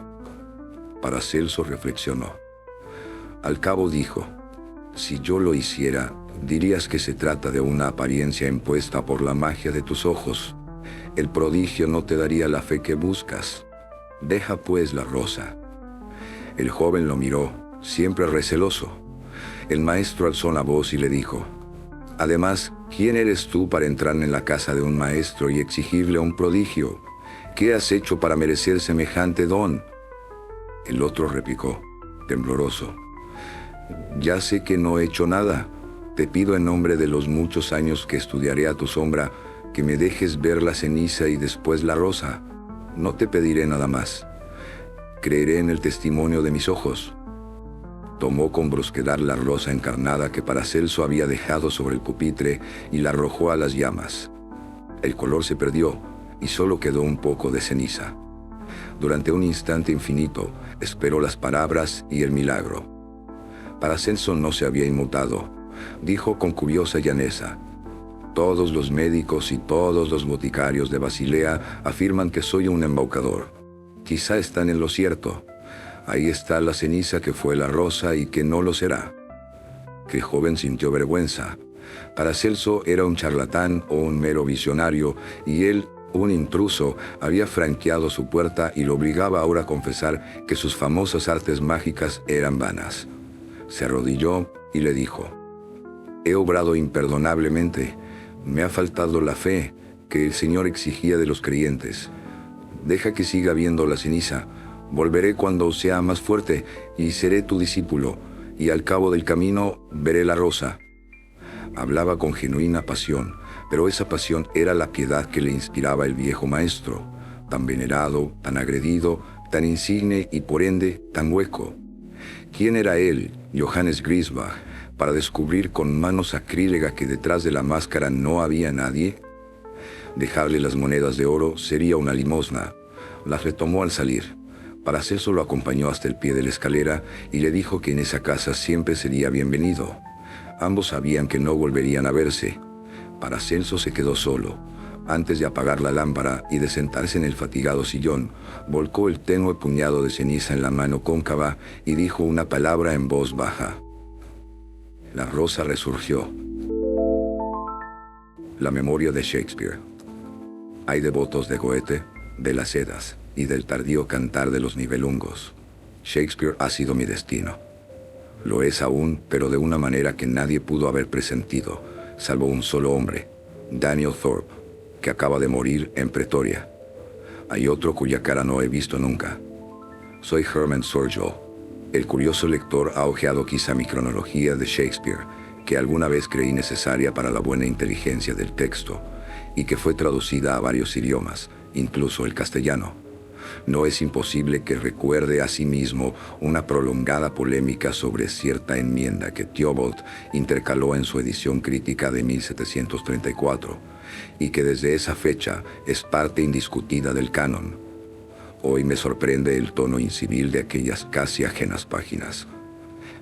Paracelso reflexionó. Al cabo dijo: si yo lo hiciera, dirías que se trata de una apariencia impuesta por la magia de tus ojos. El prodigio no te daría la fe que buscas. Deja pues la rosa. El joven lo miró, siempre receloso. El maestro alzó la voz y le dijo: además, ¿quién eres tú para entrar en la casa de un maestro y exigirle un prodigio? ¿Qué has hecho para merecer semejante don? El otro replicó, tembloroso: ya sé que no he hecho nada. Te pido en nombre de los muchos años que estudiaré a tu sombra, que me dejes ver la ceniza y después la rosa. No te pediré nada más. Creeré en el testimonio de mis ojos. Tomó con brusquedad la rosa encarnada que Paracelso había dejado sobre el pupitre y la arrojó a las llamas. El color se perdió y solo quedó un poco de ceniza. Durante un instante infinito esperó las palabras y el milagro. Paracelso no se había inmutado. Dijo con curiosa llaneza: todos los médicos y todos los boticarios de Basilea afirman que soy un embaucador. Quizá están en lo cierto. Ahí está la ceniza que fue la rosa y que no lo será. El joven sintió vergüenza. Paracelso era un charlatán o un mero visionario, y él, un intruso, había franqueado su puerta y lo obligaba ahora a confesar que sus famosas artes mágicas eran vanas. Se arrodilló y le dijo: he obrado imperdonablemente. Me ha faltado la fe que el Señor exigía de los creyentes. Deja que siga viendo la ceniza. Volveré cuando sea más fuerte y seré tu discípulo, y al cabo del camino veré la rosa. Hablaba con genuina pasión, pero esa pasión era la piedad que le inspiraba el viejo maestro, tan venerado, tan agredido, tan insigne y por ende tan hueco. ¿Quién era él, Johannes Griesbach, para descubrir con mano sacrílega que detrás de la máscara no había nadie? Dejarle las monedas de oro sería una limosna. Las retomó al salir. Paracelso lo acompañó hasta el pie de la escalera y le dijo que en esa casa siempre sería bienvenido. Ambos sabían que no volverían a verse. Paracelso se quedó solo. Antes de apagar la lámpara y de sentarse en el fatigado sillón, volcó el tenue puñado de ceniza en la mano cóncava y dijo una palabra en voz baja. La rosa resurgió. La memoria de Shakespeare. Hay devotos de Goethe, de las Edas y del tardío cantar de los Nibelungos. Shakespeare ha sido mi destino. Lo es aún, pero de una manera que nadie pudo haber presentido, salvo un solo hombre, Daniel Thorpe, que acaba de morir en Pretoria. Hay otro cuya cara no he visto nunca. Soy Herman Sorgel. El curioso lector ha hojeado quizá mi cronología de Shakespeare, que alguna vez creí necesaria para la buena inteligencia del texto, y que fue traducida a varios idiomas, incluso el castellano. No es imposible que recuerde a sí mismo una prolongada polémica sobre cierta enmienda que Theobald intercaló en su edición crítica de 1734, y que desde esa fecha es parte indiscutida del canon. Hoy me sorprende el tono incivil de aquellas casi ajenas páginas.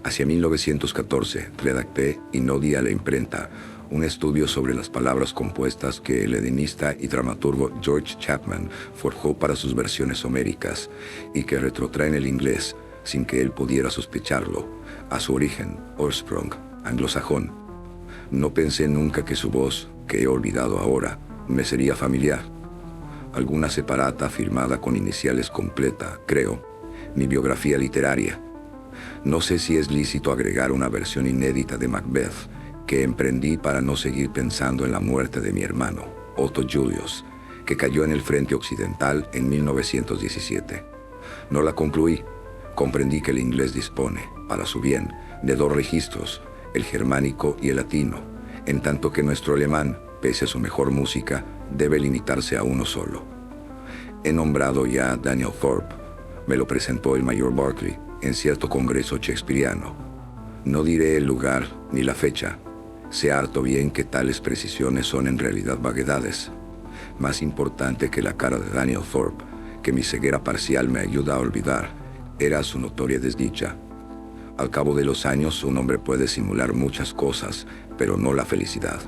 Hacia 1914 redacté y no di a la imprenta un estudio sobre las palabras compuestas que el helenista y dramaturgo George Chapman forjó para sus versiones homéricas y que retrotraen el inglés, sin que él pudiera sospecharlo, a su origen, Ursprung, anglosajón. No pensé nunca que su voz, que he olvidado ahora, me sería familiar. Alguna separata firmada con iniciales completa, creo, mi biografía literaria. No sé si es lícito agregar una versión inédita de Macbeth, que emprendí para no seguir pensando en la muerte de mi hermano, Otto Julius, que cayó en el frente occidental en 1917. No la concluí. Comprendí que el inglés dispone, para su bien, de dos registros, el germánico y el latino, en tanto que nuestro alemán, pese a su mejor música, debe limitarse a uno solo. He nombrado ya a Daniel Thorpe. Me lo presentó el mayor Barclay en cierto congreso shakespeariano. No diré el lugar ni la fecha. Sé harto bien que tales precisiones son en realidad vaguedades. Más importante que la cara de Daniel Thorpe, que mi ceguera parcial me ayuda a olvidar, era su notoria desdicha. Al cabo de los años, un hombre puede simular muchas cosas, pero no la felicidad.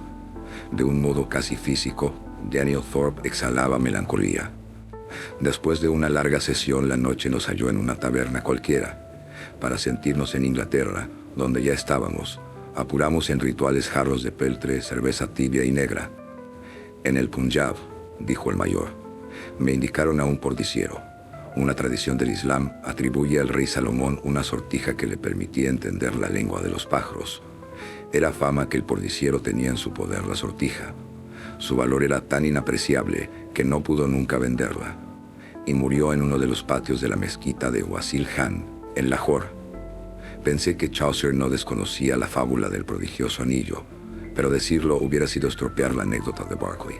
De un modo casi físico, Daniel Thorpe exhalaba melancolía. Después de una larga sesión, la noche nos halló en una taberna cualquiera. Para sentirnos en Inglaterra, donde ya estábamos, apuramos en rituales jarros de peltre, cerveza tibia y negra. En el Punjab, dijo el mayor, me indicaron a un pordiciero. Una tradición del Islam atribuye al rey Salomón una sortija que le permitía entender la lengua de los pájaros. Era fama que el pordiciero tenía en su poder la sortija. Su valor era tan inapreciable que no pudo nunca venderla, y murió en uno de los patios de la mezquita de Wasil Khan, en Lahore. Pensé que Chaucer no desconocía la fábula del prodigioso anillo, pero decirlo hubiera sido estropear la anécdota de Barclay.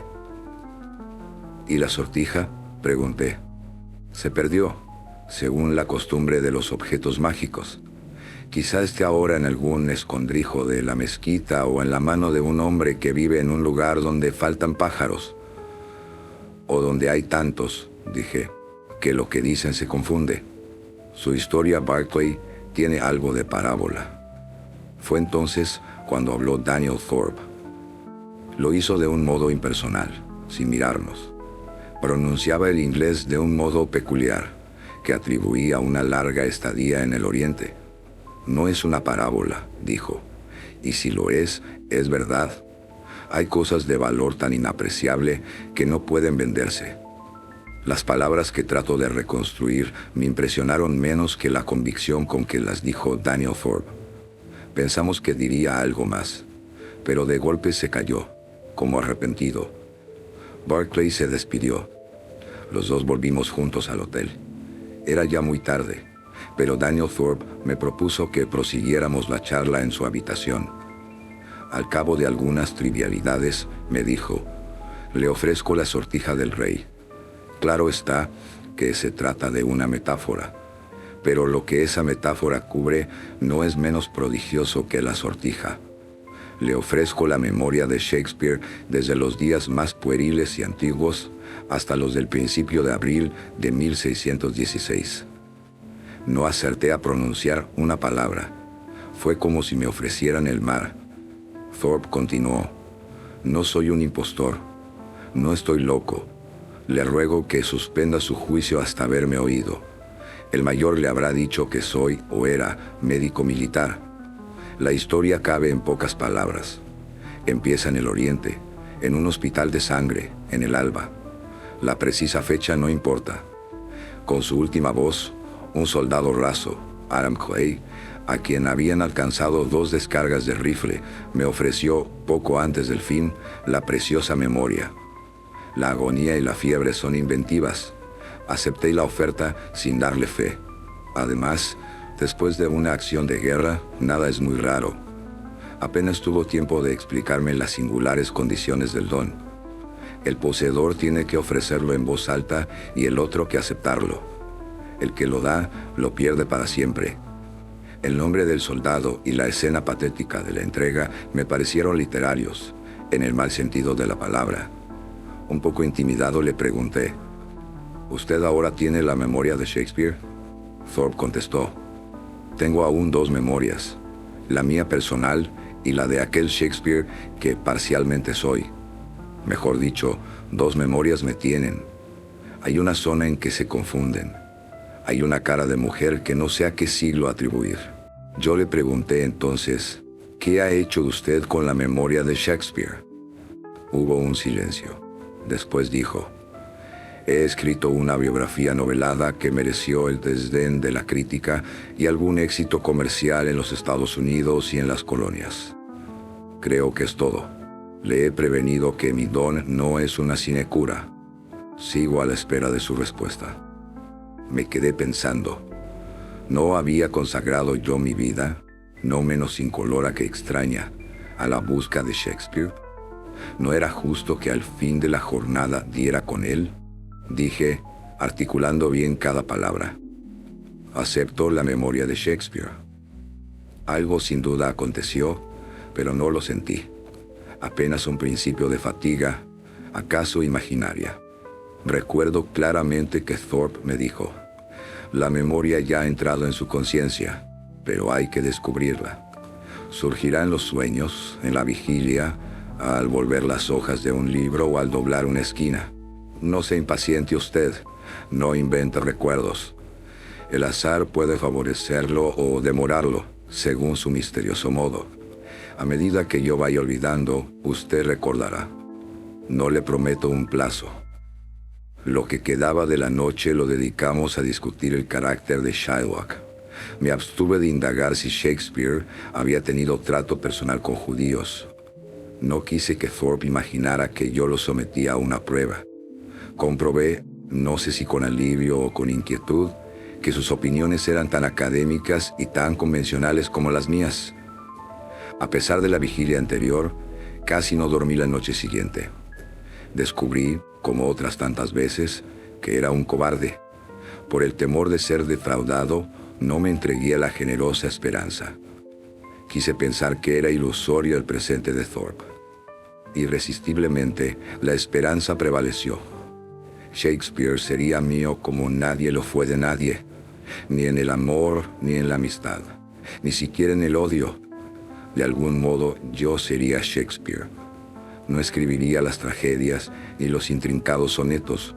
¿Y la sortija?, pregunté. Se perdió, según la costumbre de los objetos mágicos. Quizá esté ahora en algún escondrijo de la mezquita o en la mano de un hombre que vive en un lugar donde faltan pájaros. O donde hay tantos, dije, que lo que dicen se confunde. Su historia, Barclay, tiene algo de parábola. Fue entonces cuando habló Daniel Thorpe. Lo hizo de un modo impersonal, sin mirarnos. Pronunciaba el inglés de un modo peculiar, que atribuía una larga estadía en el Oriente. No es una parábola, dijo, y si lo es verdad. Hay cosas de valor tan inapreciable que no pueden venderse. Las palabras que trato de reconstruir me impresionaron menos que la convicción con que las dijo Daniel Thorpe. Pensamos que diría algo más, pero de golpe se calló, como arrepentido. Barclay se despidió. Los dos volvimos juntos al hotel. Era ya muy tarde, pero Daniel Thorpe me propuso que prosiguiéramos la charla en su habitación. Al cabo de algunas trivialidades, me dijo, le ofrezco la sortija del rey. Claro está que se trata de una metáfora, pero lo que esa metáfora cubre no es menos prodigioso que la sortija. Le ofrezco la memoria de Shakespeare desde los días más pueriles y antiguos hasta los del principio de abril de 1616. No acerté a pronunciar una palabra. Fue como si me ofrecieran el mar. Thorpe continuó, no soy un impostor, no estoy loco. Le ruego que suspenda su juicio hasta haberme oído. El mayor le habrá dicho que soy o era médico militar. La historia cabe en pocas palabras. Empieza en el Oriente, en un hospital de sangre, en el alba. La precisa fecha no importa. Con su última voz, un soldado raso, Adam Clay, a quien habían alcanzado 2 descargas de rifle, me ofreció, poco antes del fin, la preciosa memoria. La agonía y la fiebre son inventivas. Acepté la oferta sin darle fe. Además, después de una acción de guerra, nada es muy raro. Apenas tuvo tiempo de explicarme las singulares condiciones del don. El poseedor tiene que ofrecerlo en voz alta y el otro que aceptarlo. El que lo da, lo pierde para siempre. El nombre del soldado y la escena patética de la entrega me parecieron literarios, en el mal sentido de la palabra. Un poco intimidado le pregunté, ¿Usted ahora tiene la memoria de Shakespeare? Thorpe contestó. Tengo aún dos memorias, la mía personal y la de aquel Shakespeare que parcialmente soy. Mejor dicho, dos memorias me tienen. Hay una zona en que se confunden. Hay una cara de mujer que no sé a qué siglo atribuir. Yo le pregunté entonces, ¿qué ha hecho usted con la memoria de Shakespeare? Hubo un silencio. Después dijo, he escrito una biografía novelada que mereció el desdén de la crítica y algún éxito comercial en los Estados Unidos y en las colonias. Creo que es todo. Le he prevenido que mi don no es una sinecura. Sigo a la espera de su respuesta. Me quedé pensando. ¿No había consagrado yo mi vida, no menos incolora que extraña, a la busca de Shakespeare? ¿No era justo que al fin de la jornada diera con él? Dije, articulando bien cada palabra. Acepto la memoria de Shakespeare. Algo sin duda aconteció, pero no lo sentí. Apenas un principio de fatiga, acaso imaginaria. Recuerdo claramente que Thorpe me dijo, la memoria ya ha entrado en su conciencia, pero hay que descubrirla. Surgirá en los sueños, en la vigilia, al volver las hojas de un libro o al doblar una esquina. No se impaciente usted, no invente recuerdos. El azar puede favorecerlo o demorarlo, según su misterioso modo. A medida que yo vaya olvidando, usted recordará. No le prometo un plazo. Lo que quedaba de la noche lo dedicamos a discutir el carácter de Shylock. Me abstuve de indagar si Shakespeare había tenido trato personal con judíos. No quise que Thorpe imaginara que yo lo sometía a una prueba. Comprobé, no sé si con alivio o con inquietud, que sus opiniones eran tan académicas y tan convencionales como las mías. A pesar de la vigilia anterior, casi no dormí la noche siguiente. Descubrí, como otras tantas veces, que era un cobarde. Por el temor de ser defraudado, no me entregué a la generosa esperanza. Quise pensar que era ilusorio el presente de Thorpe. Irresistiblemente, la esperanza prevaleció. Shakespeare sería mío como nadie lo fue de nadie, ni en el amor ni en la amistad, ni siquiera en el odio. De algún modo, yo sería Shakespeare. No escribiría las tragedias ni los intrincados sonetos,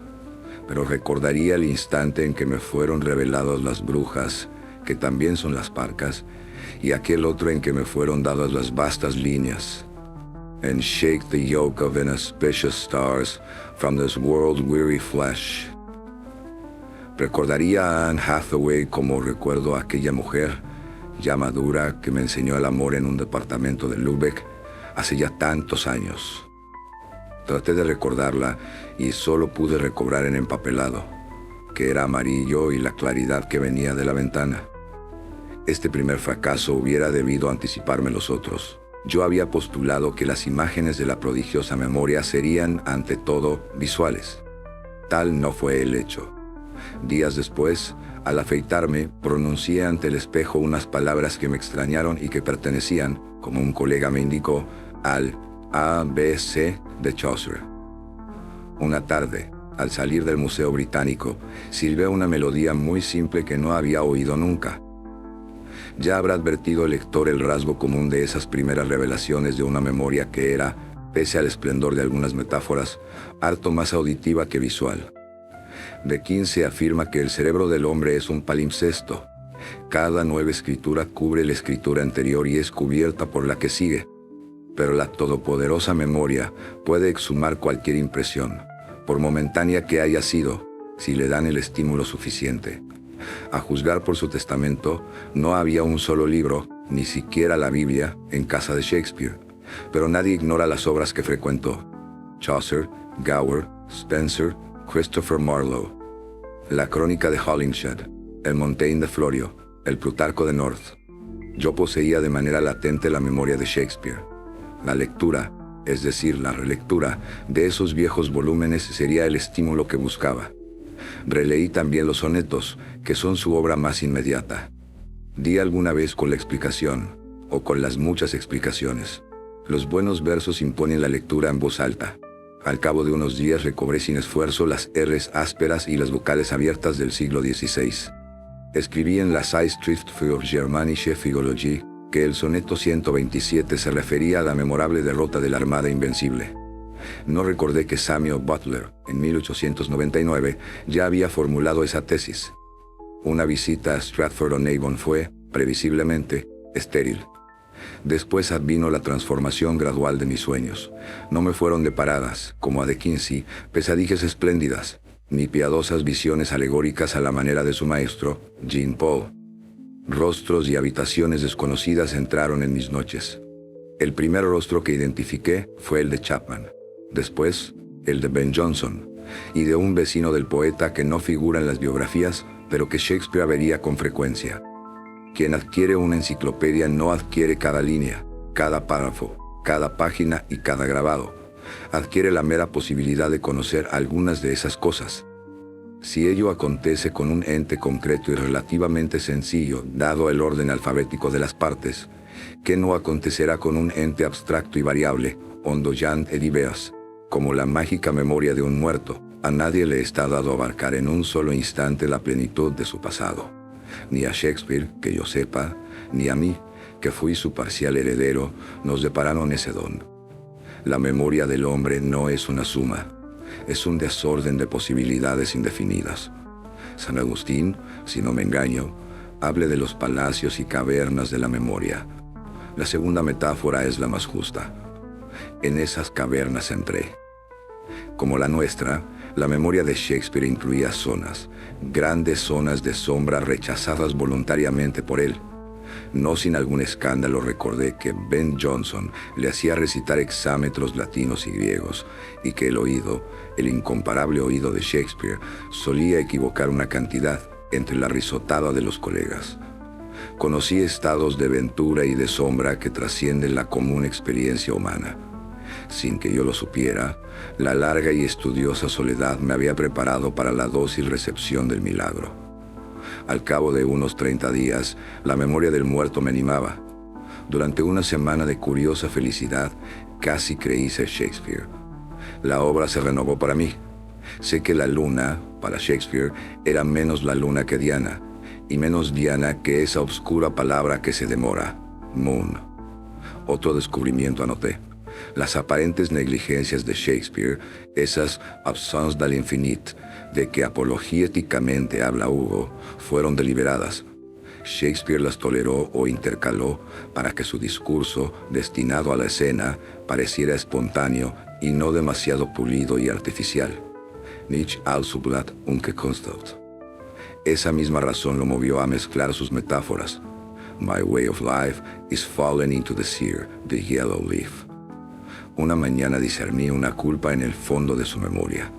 pero recordaría el instante en que me fueron reveladas las brujas, que también son las parcas, y aquel otro en que me fueron dadas las vastas líneas. And shake the yoke of inauspicious stars from this world-weary flesh. Recordaría a Anne Hathaway como recuerdo a aquella mujer, ya madura, que me enseñó el amor en un departamento de Lübeck hace ya tantos años. Traté de recordarla y solo pude recobrar en empapelado, que era amarillo y la claridad que venía de la ventana. Este primer fracaso hubiera debido anticiparme los otros. Yo había postulado que las imágenes de la prodigiosa memoria serían, ante todo, visuales. Tal no fue el hecho. Días después, al afeitarme, pronuncié ante el espejo unas palabras que me extrañaron y que pertenecían, como un colega me indicó, al ABC de Chaucer. Una tarde, al salir del Museo Británico, silbé una melodía muy simple que no había oído nunca. Ya habrá advertido el lector el rasgo común de esas primeras revelaciones de una memoria que era, pese al esplendor de algunas metáforas, harto más auditiva que visual. De Quince afirma que el cerebro del hombre es un palimpsesto. Cada nueva escritura cubre la escritura anterior y es cubierta por la que sigue. Pero la todopoderosa memoria puede exhumar cualquier impresión, por momentánea que haya sido, si le dan el estímulo suficiente. A juzgar por su testamento, no había un solo libro, ni siquiera la Biblia, en casa de Shakespeare. Pero nadie ignora las obras que frecuentó: Chaucer, Gower, Spenser, Christopher Marlowe, la Crónica de Holinshed, el Montaigne de Florio, el Plutarco de North. Yo poseía de manera latente la memoria de Shakespeare. La lectura, es decir, la relectura, de esos viejos volúmenes sería el estímulo que buscaba. Releí también los sonetos, que son su obra más inmediata. Di alguna vez con la explicación, o con las muchas explicaciones. Los buenos versos imponen la lectura en voz alta. Al cabo de unos días recobré sin esfuerzo las R's ásperas y las vocales abiertas del siglo XVI. Escribí en la Zeitschrift für Germanische Philologie que el soneto 127 se refería a la memorable derrota de la Armada Invencible. No recordé que Samuel Butler, en 1899, ya había formulado esa tesis. Una visita a Stratford-on-Avon fue, previsiblemente, estéril. Después advino la transformación gradual de mis sueños. No me fueron deparadas, como a De Quincey, pesadillas espléndidas, ni piadosas visiones alegóricas a la manera de su maestro, Jean-Paul. Rostros y habitaciones desconocidas entraron en mis noches. El primer rostro que identifiqué fue el de Chapman. Después, el de Ben Jonson, y de un vecino del poeta que no figura en las biografías, pero que Shakespeare vería con frecuencia. Quien adquiere una enciclopedia no adquiere cada línea, cada párrafo, cada página y cada grabado. Adquiere la mera posibilidad de conocer algunas de esas cosas. Si ello acontece con un ente concreto y relativamente sencillo, dado el orden alfabético de las partes, ¿qué no acontecerá con un ente abstracto y variable, ondoyant et divers, como la mágica memoria de un muerto? A nadie le está dado abarcar en un solo instante la plenitud de su pasado. Ni a Shakespeare, que yo sepa, ni a mí, que fui su parcial heredero, nos depararon ese don. La memoria del hombre no es una suma, es un desorden de posibilidades indefinidas. San Agustín, si no me engaño, habla de los palacios y cavernas de la memoria. La segunda metáfora es la más justa. En esas cavernas entré. Como la nuestra, la memoria de Shakespeare incluía zonas, grandes zonas de sombra rechazadas voluntariamente por él. No sin algún escándalo recordé que Ben Jonson le hacía recitar hexámetros latinos y griegos, y que el oído, el incomparable oído de Shakespeare, solía equivocar una cantidad entre la risotada de los colegas. Conocí estados de ventura y de sombra que trascienden la común experiencia humana. Sin que yo lo supiera, la larga y estudiosa soledad me había preparado para la dócil recepción del milagro. Al cabo de unos 30 días, la memoria del muerto me animaba. Durante una semana de curiosa felicidad, casi creí ser Shakespeare. La obra se renovó para mí. Sé que la luna, para Shakespeare, era menos la luna que Diana, y menos Diana que esa obscura palabra que se demora, moon. Otro descubrimiento anoté. Las aparentes negligencias de Shakespeare, esas absences de l'infinite, de que apologéticamente habla Hugo, fueron deliberadas. Shakespeare las toleró o intercaló para que su discurso, destinado a la escena, pareciera espontáneo y no demasiado pulido y artificial. Nicht allzu glatt und gekünstelt. Esa misma razón lo movió a mezclar sus metáforas. My way of life is fallen into the sear, the yellow leaf. Una mañana discerní una culpa en el fondo de su memoria.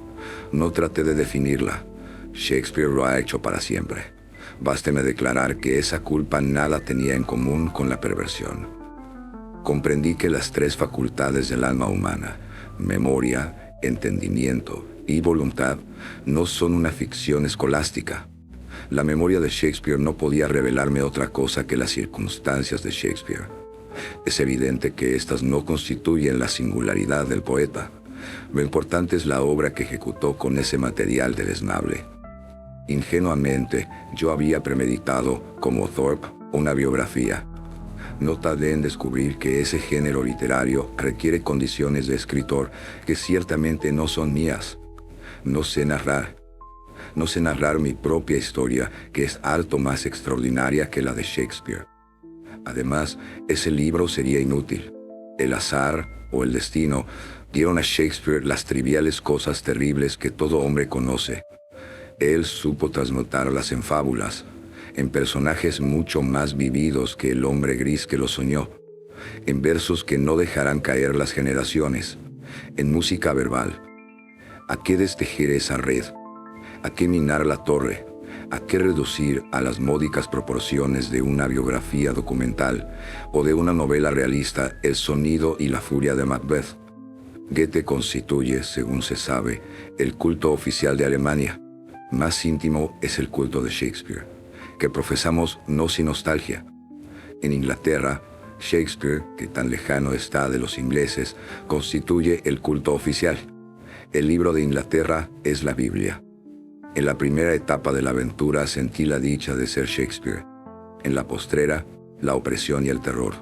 No traté de definirla. Shakespeare lo ha hecho para siempre. Básteme declarar que esa culpa nada tenía en común con la perversión. Comprendí que las tres facultades del alma humana, memoria, entendimiento y voluntad, no son una ficción escolástica. La memoria de Shakespeare no podía revelarme otra cosa que las circunstancias de Shakespeare. Es evidente que éstas no constituyen la singularidad del poeta. Lo importante es la obra que ejecutó con ese material deleznable. Ingenuamente, yo había premeditado, como Thorpe, una biografía. No tardé en descubrir que ese género literario requiere condiciones de escritor que ciertamente no son mías. No sé narrar mi propia historia, que es harto más extraordinaria que la de Shakespeare. Además, ese libro sería inútil. El azar o el destino dieron a Shakespeare las triviales cosas terribles que todo hombre conoce. Él supo transmutarlas en fábulas, en personajes mucho más vividos que el hombre gris que lo soñó, en versos que no dejarán caer las generaciones, en música verbal. ¿A qué destejer esa red? ¿A qué minar la torre? ¿A qué reducir a las módicas proporciones de una biografía documental o de una novela realista el sonido y la furia de Macbeth? Goethe constituye, según se sabe, el culto oficial de Alemania. Más íntimo es el culto de Shakespeare, que profesamos no sin nostalgia. En Inglaterra, Shakespeare, que tan lejano está de los ingleses, constituye el culto oficial. El libro de Inglaterra es la Biblia. En la primera etapa de la aventura sentí la dicha de ser Shakespeare. En la postrera, la opresión y el terror.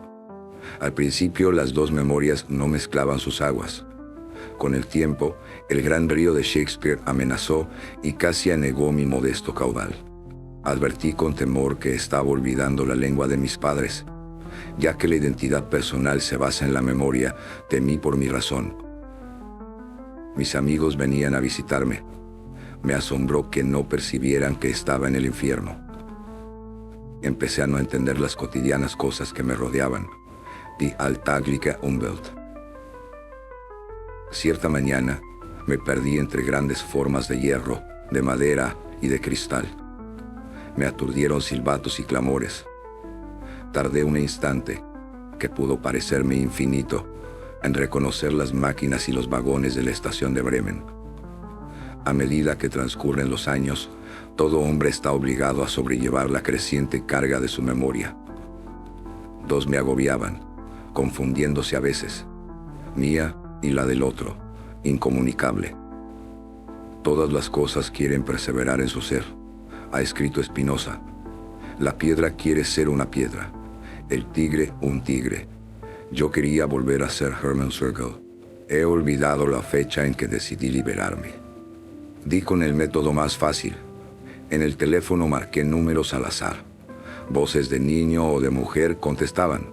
Al principio las dos memorias no mezclaban sus aguas. Con el tiempo, el gran río de Shakespeare amenazó y casi anegó mi modesto caudal. Advertí con temor que estaba olvidando la lengua de mis padres. Ya que la identidad personal se basa en la memoria, temí por mi razón. Mis amigos venían a visitarme. Me asombró que no percibieran que estaba en el infierno. Empecé a no entender las cotidianas cosas que me rodeaban. Die alltägliche Umwelt. Cierta mañana, me perdí entre grandes formas de hierro, de madera y de cristal. Me aturdieron silbatos y clamores. Tardé un instante, que pudo parecerme infinito, en reconocer las máquinas y los vagones de la estación de Bremen. A medida que transcurren los años, todo hombre está obligado a sobrellevar la creciente carga de su memoria. Dos me agobiaban, confundiéndose a veces, mía y la del otro, incomunicable. Todas las cosas quieren perseverar en su ser, ha escrito Spinoza. La piedra quiere ser una piedra, el tigre un tigre. Yo quería volver a ser Hermann Sergel. He olvidado la fecha en que decidí liberarme. Di con el método más fácil. En el teléfono marqué números al azar. Voces de niño o de mujer contestaban.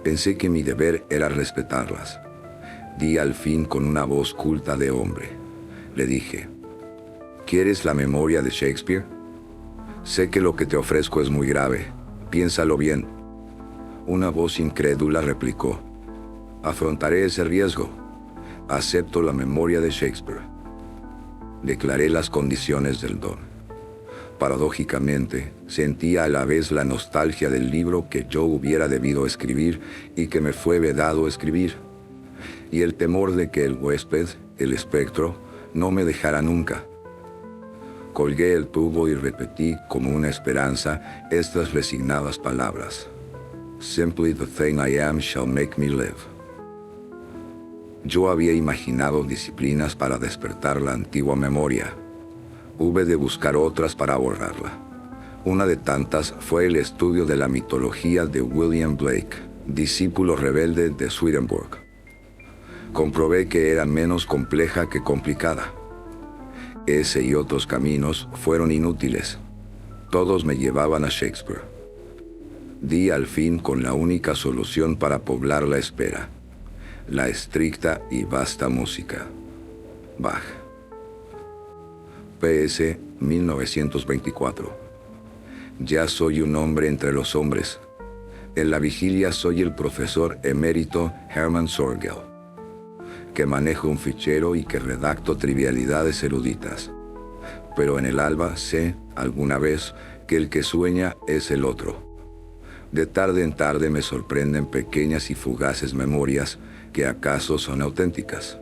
Pensé que mi deber era respetarlas. Di al fin con una voz culta de hombre. Le dije, ¿quieres la memoria de Shakespeare? Sé que lo que te ofrezco es muy grave. Piénsalo bien. Una voz incrédula replicó, afrontaré ese riesgo. Acepto la memoria de Shakespeare. Declaré las condiciones del don. Paradójicamente, sentía a la vez la nostalgia del libro que yo hubiera debido escribir y que me fue vedado escribir, y el temor de que el huésped, el espectro, no me dejara nunca. Colgué el tubo y repetí como una esperanza estas resignadas palabras. Simply the thing I am shall make me live. Yo había imaginado disciplinas para despertar la antigua memoria. Hube de buscar otras para borrarla. Una de tantas fue el estudio de la mitología de William Blake, discípulo rebelde de Swedenborg. Comprobé que era menos compleja que complicada. Ese y otros caminos fueron inútiles. Todos me llevaban a Shakespeare. Di al fin con la única solución para poblar la espera. La estricta y vasta música. Bach. PS 1924. Ya soy un hombre entre los hombres. En la vigilia soy el profesor emérito Hermann Sorgel, que manejo un fichero y que redacto trivialidades eruditas. Pero en el alba sé, alguna vez, que el que sueña es el otro. De tarde en tarde me sorprenden pequeñas y fugaces memorias que acaso son auténticas.